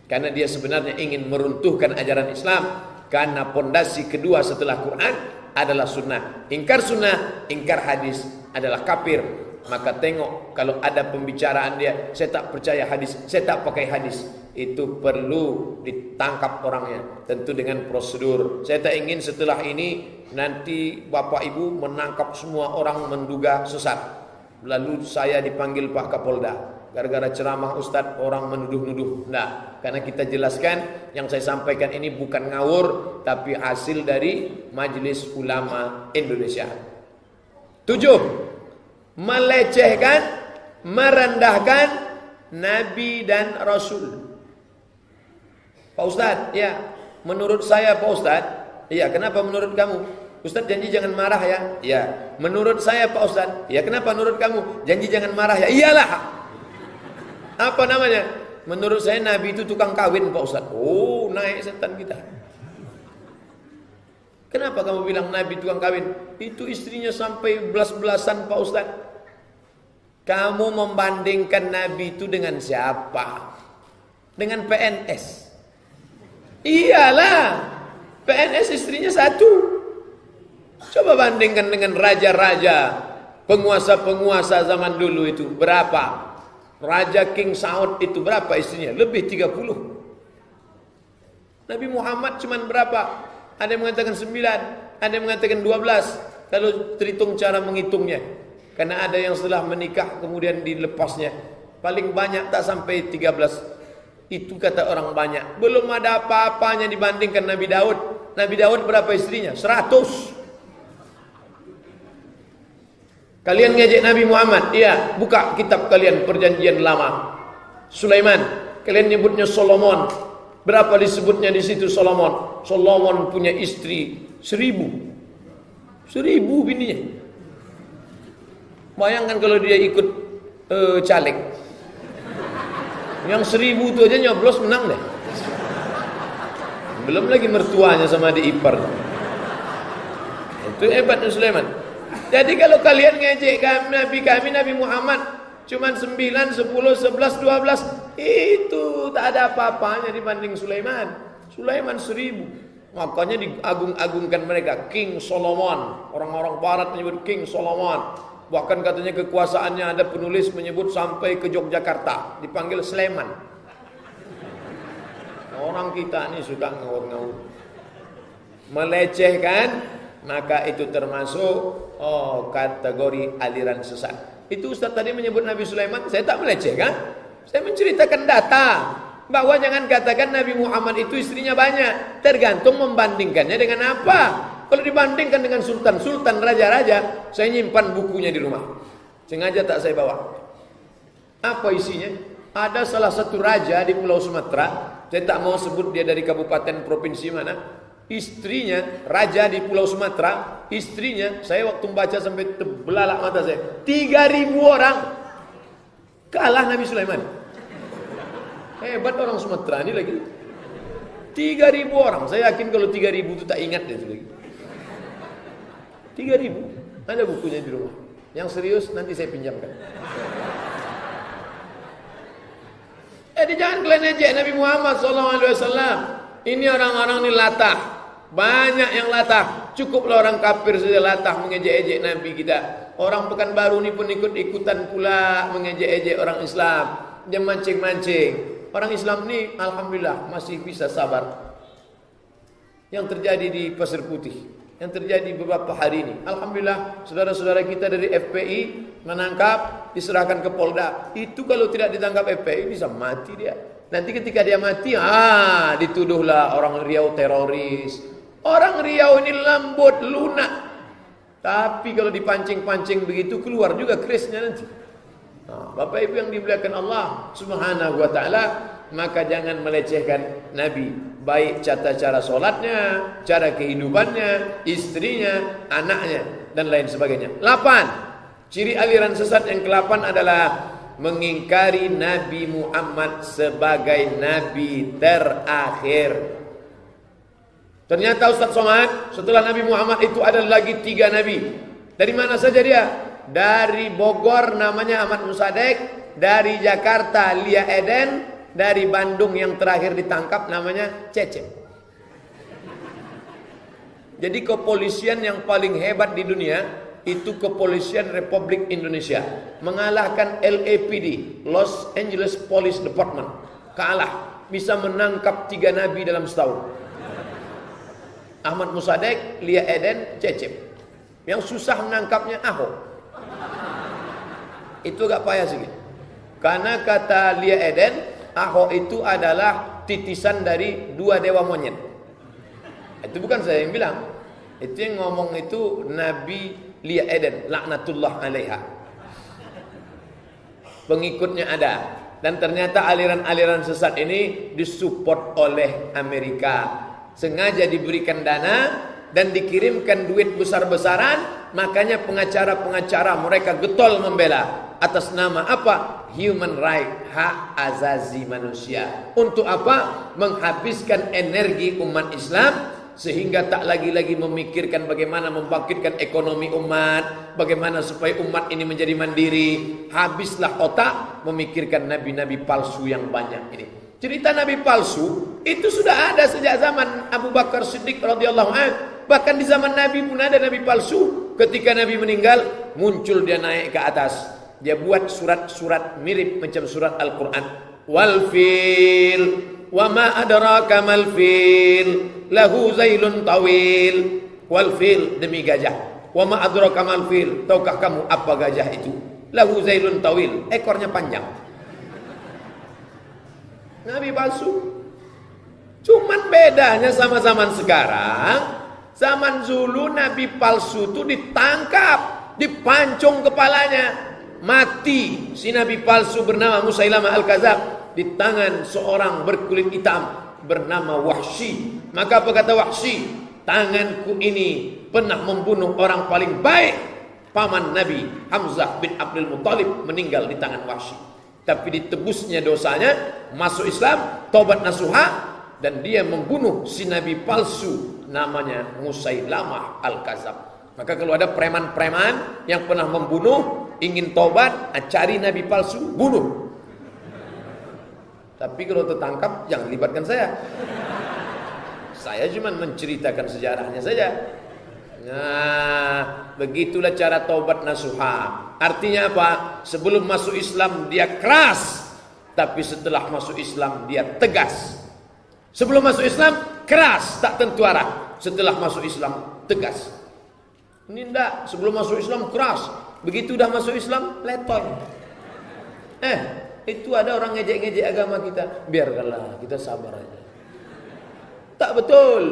Karena dia sebenarnya ingin meruntuhkan ajaran Islam. Karena pondasi kedua setelah Quran adalah sunnah. Ingkar sunnah, ingkar hadis adalah kafir. Maka tengok kalau ada pembicaraan dia, saya tak percaya hadis, saya tak pakai hadis, itu perlu ditangkap orangnya, tentu dengan prosedur. Saya tak ingin setelah ini nanti Bapak Ibu menangkap semua orang menduga sesat, lalu saya dipanggil Pak Kapolda gara-gara ceramah Ustadz orang menuduh-nuduh. Nah, karena kita jelaskan yang saya sampaikan ini bukan ngawur, tapi hasil dari Majelis Ulama Indonesia. 7. Melecehkan, merendahkan Nabi dan Rasul. Pak Ustadz, ya, menurut saya Pak Ustadz, iya, kenapa menurut kamu? Ustadz janji jangan marah ya. Iya, menurut saya Pak Ustadz. Ya, kenapa menurut kamu? Janji jangan marah ya. Iyalah. Apa namanya? Menurut saya Nabi itu tukang kawin Pak Ustadz. Oh, naik setan kita. Kenapa kamu bilang Nabi tukang kawin? Itu istrinya sampai belas-belasan Pak Ustadz. Kamu membandingkan Nabi itu dengan siapa? Dengan PNS. Iyalah, PNS istrinya 1. Coba bandingkan dengan raja-raja, penguasa-penguasa zaman dulu itu berapa? Raja King Saud itu berapa istrinya? Lebih 30. Nabi Muhammad cuman berapa? Ada yang mengatakan 9, ada yang mengatakan 12. Kalau terhitung cara menghitungnya. Karena ada yang setelah menikah kemudian dilepasnya. Paling banyak tak sampai 13. Itu kata orang banyak. Belum ada apa-apanya dibandingkan Nabi Daud. Nabi Daud berapa istrinya? 100. Kalian ngejek Nabi Muhammad? Iya, buka kitab kalian Perjanjian Lama. Sulaiman kalian nyebutnya Solomon. Berapa disebutnya di situ Solomon? Solomon punya istri 1000 bininya. Bayangkan kalau dia ikut caleg, yang 1000 itu aja nyoblos menang deh. Belum lagi mertuanya sama adik ipar. Itu hebatnya Sulaiman. Jadi kalau kalian ngejek kami Nabi Muhammad cuman 9, 10, 11, 12, itu tak ada apa-apanya dibanding Sulaiman. Sulaiman 1000. Makanya diagung-agungkan mereka, King Solomon. Orang-orang barat menyebut King Solomon. Bahkan katanya kekuasaannya ada penulis menyebut sampai ke Yogyakarta, dipanggil Sleman. Orang kita ini suka ngawur-ngawur, melecehkan, maka itu termasuk kategori aliran sesat. Itu Ustaz tadi menyebut Nabi Sulaiman, saya tak melecehkan, saya menceritakan data bahwa jangan katakan Nabi Muhammad itu istrinya banyak, tergantung membandingkannya dengan apa. Kalau dibandingkan dengan sultan-sultan, raja-raja, saya nyimpan bukunya di rumah, sengaja tak saya bawa. Apa isinya? Ada salah satu raja di Pulau Sumatera, saya tak mau sebut dia dari kabupaten provinsi mana. Istrinya, raja di Pulau Sumatera, istrinya, saya waktu membaca sampai terbelalak mata saya, 3.000 orang kalah Nabi Sulaiman. Hebat orang Sumatera ini lagi. 3.000 orang, saya yakin kalau 3.000 itu tak ingat dia itu lagi. 3.000, ada bukunya di rumah. Yang serius nanti saya pinjamkan. Jadi jangan kalian ejek Nabi Muhammad SAW. Ini orang-orang ini latah, banyak yang latah. Cukuplah orang kafir saja latah mengejek-ejek Nabi kita. Orang Pekanbaru ini pun ikut-ikutan pula mengejek-ejek orang Islam. Dia mancing-mancing. Orang Islam ini alhamdulillah masih bisa sabar. Yang terjadi di Pasir Putih, yang terjadi beberapa hari ini, alhamdulillah saudara-saudara kita dari FPI menangkap, diserahkan ke Polda. Itu kalau tidak ditangkap FPI bisa mati dia. Nanti ketika dia mati, dituduhlah orang Riau teroris. Orang Riau ini lembut, lunak. Tapi kalau dipancing-pancing begitu, keluar juga kerisnya nanti. Bapak Ibu yang dimuliakan Allah Subhanahu wa ta'ala, maka jangan melecehkan Nabi. Baik cara solatnya, cara kehidupannya, istrinya, anaknya, dan lain sebagainya. 8. Ciri aliran sesat yang ke-8 adalah mengingkari Nabi Muhammad sebagai Nabi terakhir. Ternyata Ustaz Somad, setelah Nabi Muhammad itu ada lagi 3 Nabi. Dari mana saja dia? Dari Bogor namanya Ahmad Musadek, dari Jakarta Lia Eden, dari Bandung yang terakhir ditangkap namanya Cecep. Jadi kepolisian yang paling hebat di dunia itu kepolisian Republik Indonesia, mengalahkan LAPD, Los Angeles Police Department. Kalah, bisa menangkap 3 nabi dalam setahun. Ahmad Musadek, Lia Eden, Cecep. Yang susah menangkapnya Ahok. Itu gak payah sih. Karena kata Lia Eden, Ahok itu adalah titisan dari 2 dewa monyet. Itu bukan saya yang bilang. Itu yang ngomong itu Nabi Lia Eden, laknatullah alaiha. Pengikutnya ada. Dan ternyata aliran-aliran sesat ini disupport oleh Amerika. Sengaja diberikan dana dan dikirimkan duit besar-besaran. Makanya pengacara-pengacara mereka getol membela. Atas nama apa? Human right, hak azazi manusia. Untuk apa? Menghabiskan energi umat Islam, sehingga tak lagi-lagi memikirkan bagaimana membangkitkan ekonomi umat, bagaimana supaya umat ini menjadi mandiri. Habislah otak memikirkan nabi-nabi palsu yang banyak ini. Cerita nabi palsu itu sudah ada sejak zaman Abu Bakar Siddiq radhiyallahu anhu. Bahkan di zaman Nabi pun ada nabi palsu. Ketika Nabi meninggal, muncul dia naik ke atas. Dia buat surat-surat mirip macam surat Al-Quran. Wal fil, wa ma adraka mal fil, lahu zailun tawil. Wal fil, demi gajah. Wa ma adraka mal fil, tahukah kamu apa gajah itu? Lahu zailun tawil, ekornya panjang. Nabi palsu. Cuman bedanya sama zaman sekarang. Zaman dulu nabi palsu itu ditangkap, dipancung kepalanya. mati si nabi palsu bernama Musailamah Al-Kadzab di tangan seorang berkulit hitam bernama Wahsy. Maka apa kata Wahsy? Tanganku ini pernah membunuh orang paling baik. Paman Nabi Hamzah bin Abdul Muttalib meninggal di tangan Wahsy. Tapi ditebusnya dosanya, masuk Islam, tobat nasuha, dan dia membunuh si nabi palsu namanya Musailamah Al-Kadzab. Maka kalau ada preman-preman yang pernah membunuh, ingin tobat, cari nabi palsu, bunuh. Tapi kalau tertangkap, jangan libatkan saya. Saya cuma menceritakan sejarahnya saja. Nah, begitulah cara taubat nasuha. Artinya apa? Sebelum masuk Islam dia keras, tapi setelah masuk Islam dia tegas. Sebelum masuk Islam keras, tak tentu arah. Setelah masuk Islam tegas. Ini enggak, sebelum masuk Islam keras, begitu dah masuk Islam letoy. Itu ada orang ngejek-ngejek agama kita. Biarkanlah, kita sabar aja. Tak betul.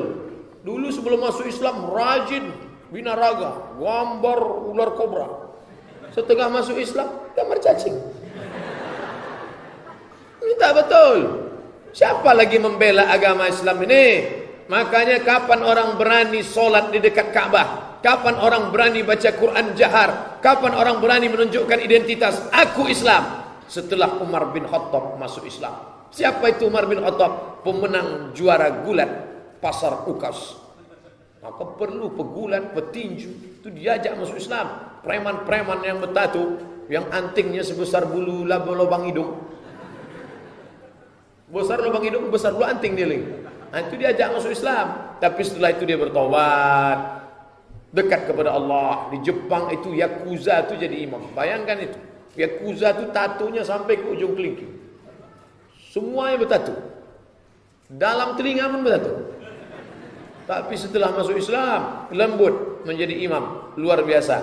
Dulu sebelum masuk Islam rajin binaraga, gambar ular kobra. Setengah masuk Islam gambar cacing. Ini tak betul. Siapa lagi membela agama Islam ini? Makanya kapan orang berani solat di dekat Ka'bah? Kapan orang berani baca Quran jahar? Kapan orang berani menunjukkan identitas aku Islam? Setelah Umar bin Khattab masuk Islam. Siapa itu Umar bin Khattab? Pemenang juara gulat pasar Ukas. Maka perlu pegulat, petinju, itu diajak masuk Islam. Preman-preman yang bertatu, yang antingnya sebesar bulu lubang hidung. Besar lubang hidung, besar bulu anting dia lagi. Nah, itu diajak masuk Islam. Tapi setelah itu dia bertobat, dekat kepada Allah. Di Jepang itu Yakuza itu jadi imam. Bayangkan itu. Yakuza itu tatunya sampai ke ujung kelingking. Semuanya bertatu. Dalam telinga pun bertatu. Tapi setelah masuk Islam, lembut menjadi imam. Luar biasa.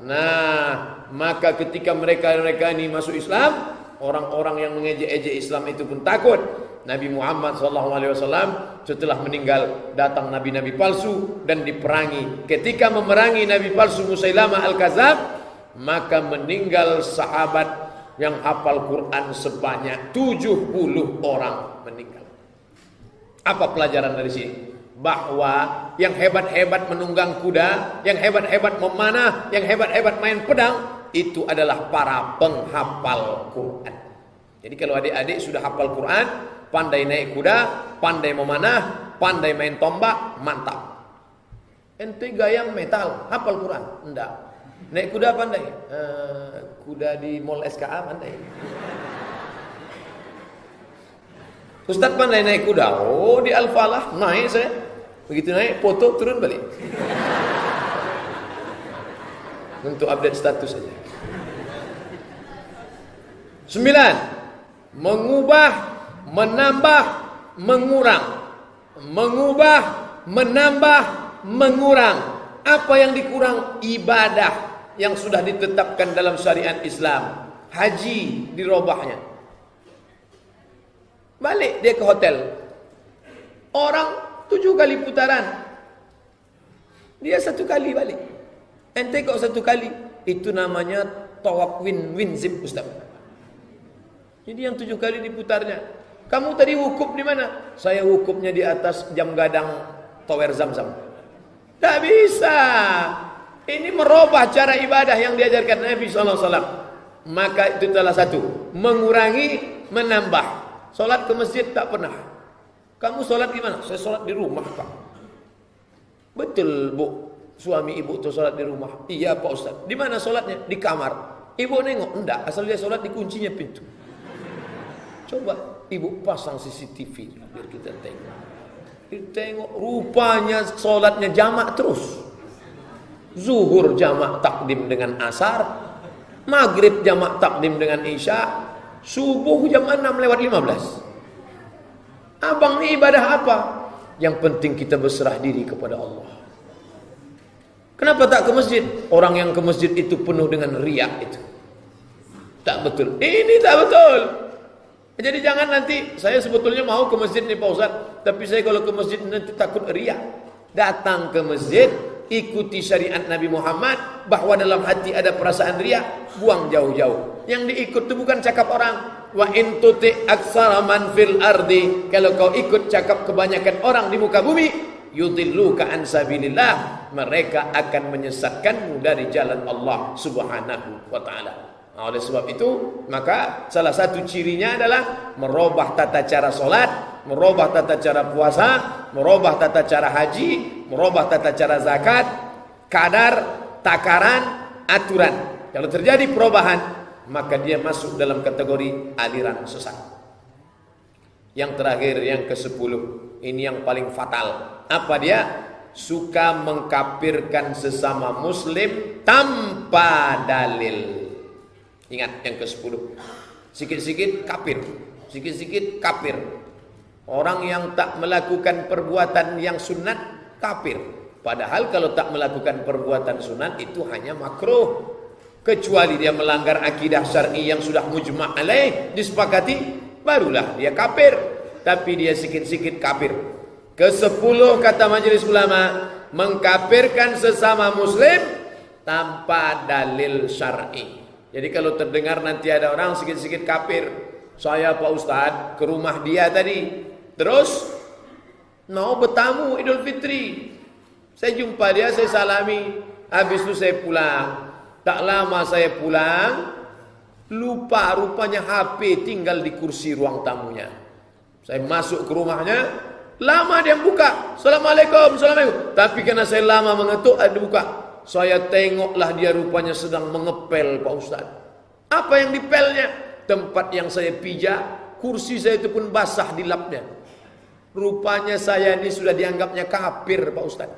Nah, maka ketika mereka ini masuk Islam, orang-orang yang mengejek-ejek Islam itu pun takut. Nabi Muhammad SAW setelah meninggal, datang nabi-nabi palsu dan diperangi. Ketika memerangi nabi palsu Musailamah Al-Kadzab, maka meninggal sahabat yang hafal Quran sebanyak 70 orang meninggal. Apa pelajaran dari sini? Bahwa yang hebat-hebat menunggang kuda, yang hebat-hebat memanah, yang hebat-hebat main pedang, itu adalah para penghafal Quran. Jadi kalau adik-adik sudah hafal Quran, pandai naik kuda, pandai memanah, pandai main tombak, mantap. Ente gayang metal, hafal Quran? Enggak. Naik kuda pandai? Kuda di mall SKA pandai. Ustaz pandai naik kuda? Oh, di Al-Falah naik saya. Begitu naik, foto turun balik. Untuk update status saja. 9. Mengubah, menambah, mengurang. Mengubah, menambah, mengurang. Apa yang dikurang? Ibadah yang sudah ditetapkan dalam syariat Islam. Haji dirobahnya. Balik dia ke hotel. Orang 7 kali putaran. Dia 1 kali balik. Ente kok 1 kali? Itu namanya tawaf win zip, Ustaz. Jadi yang 7 kali diputarnya. Kamu tadi wukuf di mana? Saya wukufnya di atas jam gadang tower Zamzam. Tak bisa. Ini merubah cara ibadah yang diajarkan Nabi SAW. Maka itu salah satu. Mengurangi, menambah. Solat ke masjid tak pernah. Kamu solat di mana? Saya solat di rumah, Pak. Betul, Bu. Suami ibu tuh solat di rumah. Iya, Pak Ustaz. Di mana solatnya? Di kamar. Ibu nengok, enggak. Asal dia solat dikuncinya pintu. Coba ibu pasang CCTV biar kita tengok. Kita tengok rupanya solatnya jamak terus. Zuhur jamak takdim dengan asar, maghrib jamak takdim dengan isya, subuh jam 6:15. Abang ini ibadah apa? Yang penting kita berserah diri kepada Allah. Kenapa tak ke masjid? Orang yang ke masjid itu penuh dengan riak itu. Tak betul. Ini tak betul. Jadi jangan nanti, saya sebetulnya mau ke masjid nih Pak Ustaz, tapi saya kalau ke masjid nanti takut riak. Datang ke masjid, ikuti syariat Nabi Muhammad, bahwa dalam hati ada perasaan riya, buang jauh-jauh. Yang diikut itu bukan cakap orang. Wa in tuti aktsara man fil ardi, kalau kau ikut cakap kebanyakan orang di muka bumi, yudilluka an sabilillah, mereka akan menyesatkanmu dari jalan Allah Subhanahu wa taala. Nah, oleh sebab itu, maka salah satu cirinya adalah merubah tata cara salat, merubah tata cara puasa, merubah tata cara haji, merubah tata cara zakat, kadar, takaran, aturan. Kalau terjadi perubahan, maka dia masuk dalam kategori aliran sesat. Yang terakhir, yang ke-10, ini yang paling fatal. Apa dia? Suka mengkafirkan sesama muslim tanpa dalil. Ingat yang ke-10. Sikit-sikit kafir, sikit-sikit kafir. Orang yang tak melakukan perbuatan yang sunat kafir. Padahal kalau tak melakukan perbuatan sunat itu hanya makruh. Kecuali dia melanggar akidah syar'i yang sudah mujma' alaih, disepakati, barulah dia kafir. Tapi dia sikit-sikit kafir. Ke-10 kata majelis ulama, mengkafirkan sesama muslim tanpa dalil syar'i. Jadi kalau terdengar nanti ada orang sikit-sikit kafir, saya Pak Ustadz ke rumah dia tadi, terus mau bertamu Idul Fitri, saya jumpa dia, saya salami, habis itu saya pulang. Tak lama saya pulang, lupa rupanya HP tinggal di kursi ruang tamunya. Saya masuk ke rumahnya, lama dia buka, Assalamualaikum, Assalamualaikum. Tapi karena saya lama mengetuk, ada buka. Saya tengoklah dia rupanya sedang mengepel Pak Ustaz. Apa yang dipelnya? Tempat yang saya pijak, kursi saya itu pun basah di lapnya. Rupanya saya ini sudah dianggapnya kafir Pak Ustaz.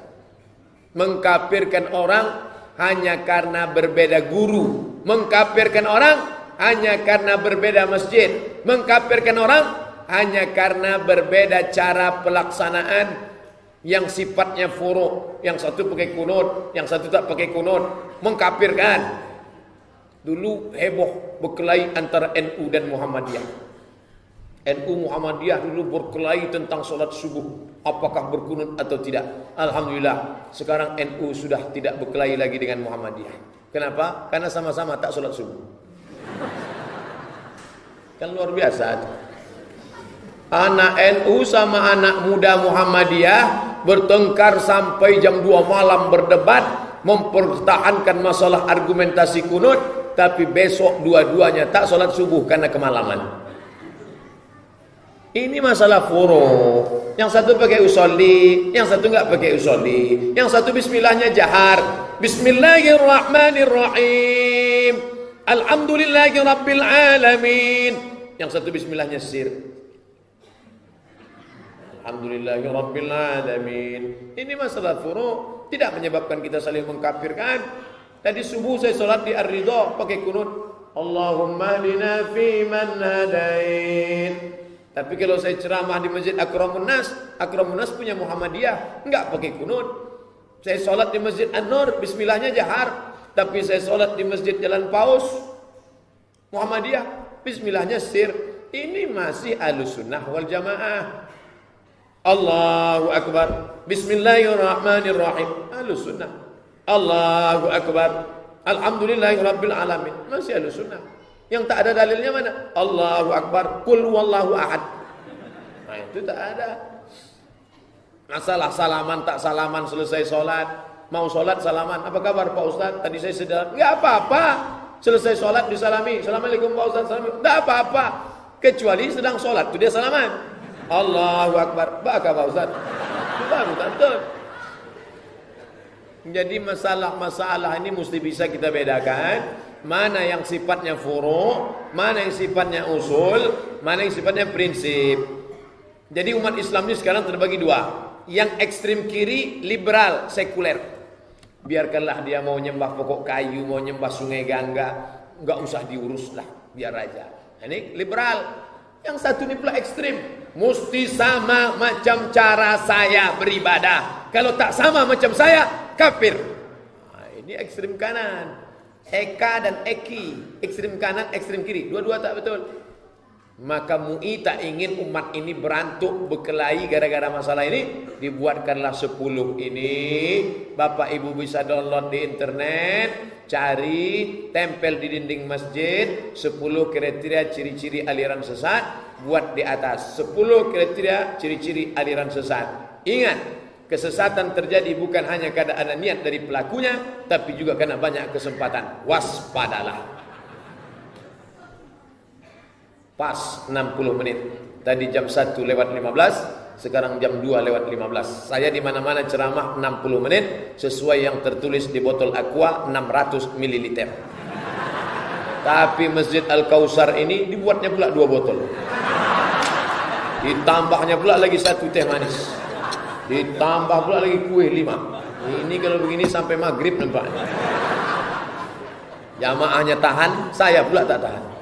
Mengkafirkan orang hanya karena berbeda guru. Mengkafirkan orang hanya karena berbeda masjid. Mengkafirkan orang hanya karena berbeda cara pelaksanaan yang sifatnya furu', yang satu pakai kunut, yang satu tak pakai kunut, mengkafirkan. Dulu heboh berkelahi antara NU dan Muhammadiyah. NU Muhammadiyah dulu berkelahi tentang solat subuh, apakah berkunut atau tidak. Alhamdulillah, sekarang NU sudah tidak berkelahi lagi dengan Muhammadiyah. Kenapa? Karena sama-sama tak solat subuh. Kan luar biasa. Anak NU sama anak muda Muhammadiyah bertengkar sampai jam 2 malam berdebat, mempertahankan masalah argumentasi kunut, tapi besok dua-duanya tak solat subuh karena kemalaman. Ini masalah furu'. Yang satu pakai usolli, yang satu enggak pakai usolli. Yang satu bismillahnya jahar. Bismillahirrahmanirrahim. Alhamdulillahirabbil alamin. Yang satu bismillahnya sir. Alhamdulillahirabbil alamin. Ini masalah furu', tidak menyebabkan kita saling mengkafirkan. Tadi subuh saya salat di Ar-Ridha pakai kunut. Allahumma hdina fi man hadain. Tapi kalau saya ceramah di Masjid Akramun Nas punya Muhammadiyah, enggak pakai kunut. Saya salat di Masjid An-Nur, bismillahnya jahar. Tapi saya salat di Masjid Jalan Paus, Muhammadiyah, bismillahnya sir. Ini masih Ahlussunnah wal Jamaah. Allahu Akbar, bismillahirrahmanirrahim, Ahlussunnah. Allahu Akbar, alhamdulillahirabbil alamin, masih Ahlussunnah. Yang tak ada dalilnya mana? Allahu Akbar, Qul huwallahu ahad. Nah itu tak ada. Masalah salaman tak salaman selesai sholat. Mau sholat salaman. Apa kabar Pak Ustaz? Tadi saya sedang. Enggak apa-apa. Selesai sholat disalami. Assalamualaikum Pak Ustaz. Enggak apa-apa. Kecuali sedang sholat itu dia salaman. Allahu Akbar. Baka Pak Ustaz. Itu baru tantun. Jadi masalah-masalah ini mesti bisa kita bedakan. Mana yang sifatnya furu', mana yang sifatnya usul, mana yang sifatnya prinsip. Jadi umat Islam ini sekarang terbagi dua. Yang ekstrim kiri, liberal, sekuler. Biarkanlah dia mau nyembah pokok kayu, mau nyembah sungai Gangga, enggak usah diurus lah, biar aja. Ini liberal. Yang satu ini pula ekstrim. Mesti sama macam cara saya beribadah. Kalau tak sama macam saya, kafir. Nah, ini ekstrim kanan. Eka dan Eki, ekstrim kanan, ekstrim kiri, dua-dua tak betul. Maka MUI tak ingin umat ini berantuk, berkelahi gara-gara masalah ini. Dibuatkanlah 10 ini. Bapak Ibu bisa download di internet, cari, tempel di dinding masjid 10 kriteria ciri-ciri aliran sesat. Buat di atas 10 kriteria ciri-ciri aliran sesat. Ingat, kesesatan terjadi bukan hanya karena ada niat dari pelakunya, tapi juga karena banyak kesempatan. Waspadalah. Pas 60 menit. Tadi jam 1:15, sekarang jam 2:15. Saya di mana-mana ceramah 60 menit sesuai yang tertulis di botol aqua 600 ml. Tapi Masjid Al-Kausar ini dibuatnya pula 2 botol. Ditambahnya pula lagi 1 teh manis. Ditambah pula lagi kue 5. Ini kalau begini sampai maghrib nampaknya. Jamaahnya tahan, saya pula tak tahan.